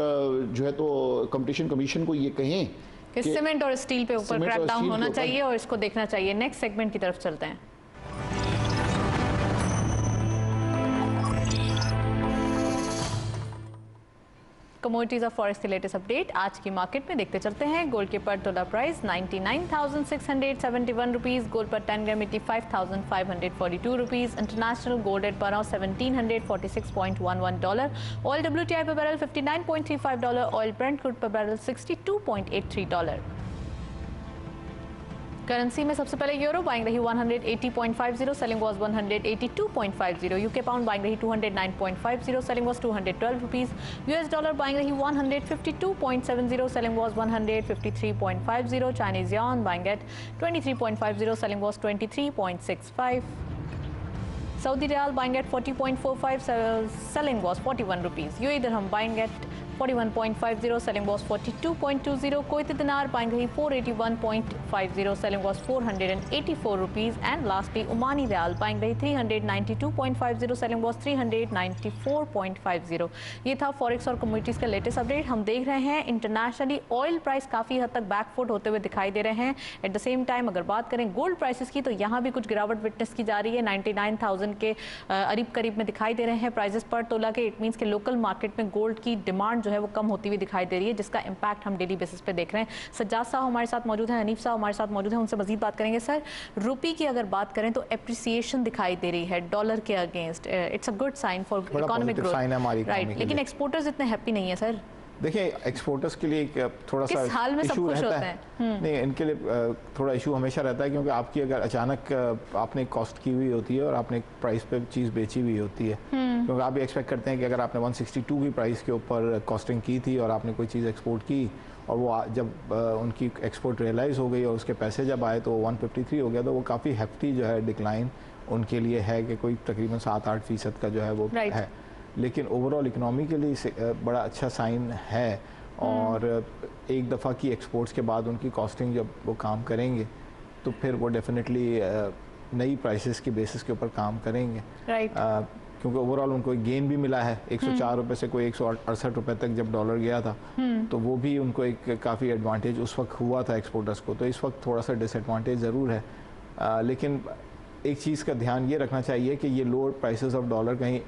जो है तो कंपटीशन कमीशन को ये कहें कि सीमेंट और स्टील पे ऊपर क्रैकडाउन होना चाहिए और इसको देखना चाहिए। नेक्स्ट सेगमेंट की तरफ चलते हैं। कमोडिटीज ऑफ फॉरेक्स के लेटेस्ट अपडेट आज की मार्केट में देखते चलते हैं। गोल्ड के पर तोला प्राइस 99,671 रुपीस, गोल्ड पर 10 gram 85,542 rupees, international gold rate पर 1746.11 डॉलर, ऑयल WTI पर barrel 59.35 dollar, oil Brent crude पर बैरल 62.83 डॉलर। करेंसी में सबसे पहले यूरो बाइंग रही 180.50, selling was 182.50, UK pound buying रही 209.50, selling was 212 rupees, US dollar buying रही 152.70, selling was 153.50, Chinese yuan buying at 23.50, selling was 23.65, Saudi riyal buying at 40.45, selling was 41 rupees, UAE dirham buying at 41.50, selling was 42.20, Kuwaiti dinar buying रही 481.50, selling was 484 rupees, and lastly Omani riyal buying रही 392.50, selling was 394.50। ये था forex और commodities का latest update. हम देख रहे हैं इंटरनेशनली ऑयल प्राइस काफ़ी हद तक बैकफुट होते हुए दिखाई दे रहे हैं। एट द सेम टाइम अगर बात करें गोल्ड प्राइसेस की, तो यहाँ भी कुछ गिरावट विटनेस की जा रही है। 99,000 के करीब में दिखाई दे रहे हैं प्राइसेस पर तोला के। इट मीन्स के लोकल मार्केट में गोल्ड की डिमांड जो है वो कम होती हुई दिखाई दे रही है, जिसका इंपैक्ट हम डेली बेसिस पे देख रहे हैं। सज्जाद साहब हमारे साथ मौजूद हैं, हनीफ साहब हमारे साथ मौजूद हैं, उनसे मजीद बात करेंगे। सर, रुपी की अगर बात करें तो एप्रिसिएशन दिखाई दे रही है डॉलर के against, it's a good sign for economic growth, right, लेकिन एक्सपोर्टर्स इतने हैप्पी नहीं है। सर देखिए, एक्सपोर्टर्स के लिए थोड़ा सा इशू रहता है। नहीं, इनके लिए थोड़ा इशू हमेशा रहता है, क्योंकि आपकी अगर अचानक आपने कॉस्ट की हुई होती है और आपने प्राइस पे चीज़ बेची हुई होती है, क्योंकि आप भी एक्सपेक्ट करते हैं कि अगर आपने 162 की प्राइस के ऊपर कॉस्टिंग की थी और आपने कोई चीज़ एक्सपोर्ट की और वो जब उनकी एक्सपोर्ट रियलाइज़ हो गई और उसके पैसे जब आए तो 153 हो गया, तो वो काफ़ी हैफ्टी जो है डिक्लाइन उनके लिए है कि कोई तकरीबन 7-8% का जो है वो है। लेकिन ओवरऑल इकनॉमी के लिए बड़ा अच्छा साइन है, और एक दफ़ा की एक्सपोर्ट्स के बाद उनकी कॉस्टिंग जब वो काम करेंगे तो फिर वो डेफिनेटली नई प्राइसेस की बेसिस के ऊपर काम करेंगे, क्योंकि ओवरऑल उनको एक गेन भी मिला है। 104 रुपये से कोई 168 रुपये तक जब डॉलर गया था, तो वो भी उनको एक काफ़ी एडवांटेज उस वक्त हुआ था एक्सपोर्टर्स को। तो इस वक्त थोड़ा सा डिसएडवांटेज ज़रूर है, लेकिन एक चीज़ का ध्यान ये रखना चाहिए कि ये लोअर प्राइसेस ऑफ डॉलर कहीं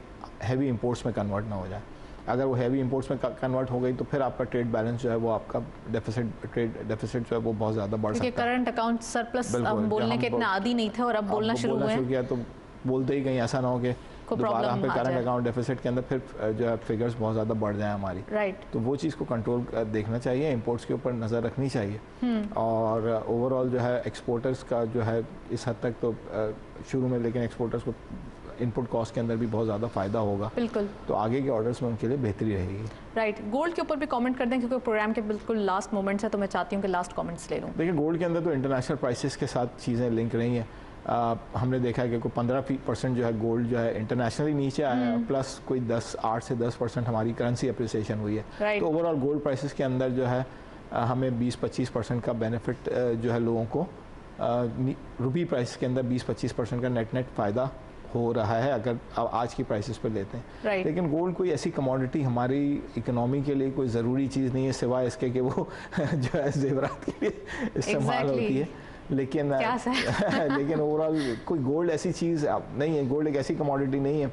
हैवी इंपोर्ट्स में कन्वर्ट ना हो जाए। अगर वो हैवी इंपोर्ट्स में कन्वर्ट हो गई तो फिर आपका ट्रेड बैलेंस जो है वो आपका ट्रेड डेफिसिट जो है वो बहुत ज़्यादा बढ़ सकता है। करंट अकाउंट सरप्लस हम बोलने के इतने आदी नहीं थे और अब बोलना शुरू किया तो बोलते ही कहीं ऐसा ना हो कि दोबारा हम पे करंट अकाउंट डेफिसिट के अंदर फिर जो है फिगर्स बहुत ज़्यादा बढ़ जाए हमारी। तो वो चीज़ को कंट्रोल देखना चाहिए, इंपोर्ट्स के ऊपर नज़र रखनी चाहिए, और ओवरऑल जो है एक्सपोर्टर्स का जो है इस हद तक तो शुरू में, लेकिन एक्सपोर्टर्स को इनपुट कॉस्ट के अंदर भी बहुत ज़्यादा फायदा होगा, बिल्कुल, तो आगे के ऑर्डर्स में उनके लिए बेहतरी रहेगी। राइट, गोल्ड के ऊपर भी कमेंट कर दें, क्योंकि प्रोग्राम के बिल्कुल लास्ट मोमेंट्स है, तो मैं चाहती हूँ कि लास्ट कमेंट्स ले लूँ। देखिए, गोल्ड के अंदर तो इंटरनेशनल प्राइसेस के साथ चीज़ें लिंक रही हैं। हमने देखा है कि कोई 15% जो है गोल्ड जो है इंटरनेशनली नीचे आया है, प्लस कोई 8 से 10% हमारी करेंसी अप्रिसिएशन हुई है। तो ओवरऑल गोल्ड प्राइसेस के अंदर जो है हमें 20-25% का बेनिफिट जो है लोगों को रुपी प्राइस के अंदर 20-25% का नेट फ़ायदा हो रहा है अगर आज की प्राइसेस पर लेते हैं। लेकिन गोल्ड कोई ऐसी कमोडिटी हमारी इकोनॉमी के लिए कोई ज़रूरी चीज़ नहीं है, सिवाय इसके कि वो जो है जेवरात के लिए इस्तेमाल होती है। लेकिन लेकिन ओवरऑल कोई गोल्ड ऐसी चीज़ नहीं है, गोल्ड एक ऐसी कमोडिटी नहीं है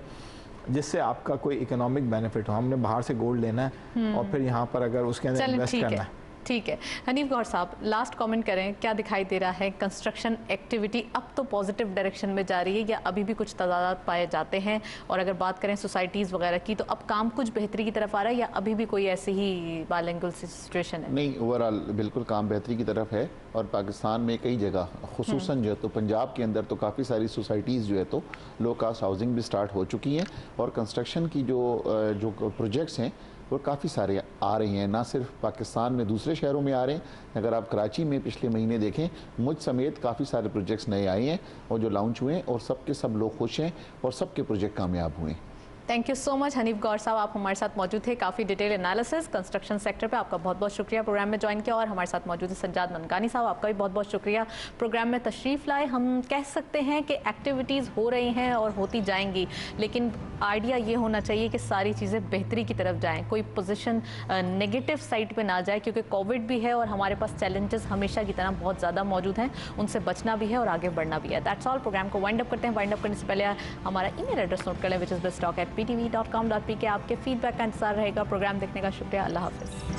जिससे आपका कोई इकोनॉमिक बेनिफिट हो। हमने बाहर से गोल्ड लेना है और फिर यहाँ पर अगर उसके अंदर इन्वेस्ट करना है ठीक है, हनीफ गौर साहब, लास्ट कमेंट करें, क्या दिखाई दे रहा है? कंस्ट्रक्शन एक्टिविटी अब तो पॉजिटिव डायरेक्शन में जा रही है या अभी भी कुछ तजादात पाए जाते हैं? और अगर बात करें सोसाइटीज़ वगैरह की, तो अब काम कुछ बेहतरी की तरफ आ रहा है या अभी भी कोई ऐसी ही बाइलिंगुअल सिचुएशन है? नहीं, ओवरऑल बिल्कुल काम बेहतरी की तरफ है। और पाकिस्तान में कई जगह, खुसूसन जो है तो पंजाब के अंदर तो काफ़ी सारी सोसाइटीज़ जो है तो लो कास्ट हाउसिंग भी स्टार्ट हो चुकी हैं। और कंस्ट्रक्शन की जो प्रोजेक्ट्स हैं वो काफ़ी सारे आ रहे हैं, ना सिर्फ पाकिस्तान में, दूसरे शहरों में आ रहे हैं। अगर आप कराची में पिछले महीने देखें, मुझ समेत काफ़ी सारे प्रोजेक्ट्स नए आए हैं और जो लॉन्च हुए हैं, और सबके सब लोग खुश हैं और सबके प्रोजेक्ट कामयाब हुए हैं। Thank you so much Hanif Gaur साहब, आप हमारे साथ मौजूद थे। काफ़ी डिटेल एनालिसिस कंस्ट्रक्शन सेक्टर पे, आपका बहुत बहुत शुक्रिया प्रोग्राम में ज्वाइन किया। और हमारे साथ मौजूद है सज्जाद ननकानी साहब, आपका भी बहुत बहुत शुक्रिया प्रोग्राम में तशरीफ़ लाए। हम कह सकते हैं कि एक्टिविटीज़ हो रही हैं और होती जाएंगी, लेकिन आइडिया ये होना चाहिए कि सारी चीज़ें बेहतरी की तरफ जाएँ, कोई पोजिशन नेगेटिव साइड पर ना जाए, क्योंकि कोविड भी है और हमारे पास चैलेंजेस हमेशा की तरह बहुत ज़्यादा मौजूद हैं, उनसे बचना भी है और आगे बढ़ना भी है। That's all. प्रोग्राम को वाइंड अप करते हैं। वाइंड अप करने से पहले हमारा ईमेल एड्रेस नोट कर लें, विच इज़ besttalk@ptv.com.pk। आपके फीडबैक का इंतजार रहेगा। प्रोग्राम देखने का शुक्रिया। अल्लाह हाफिज़।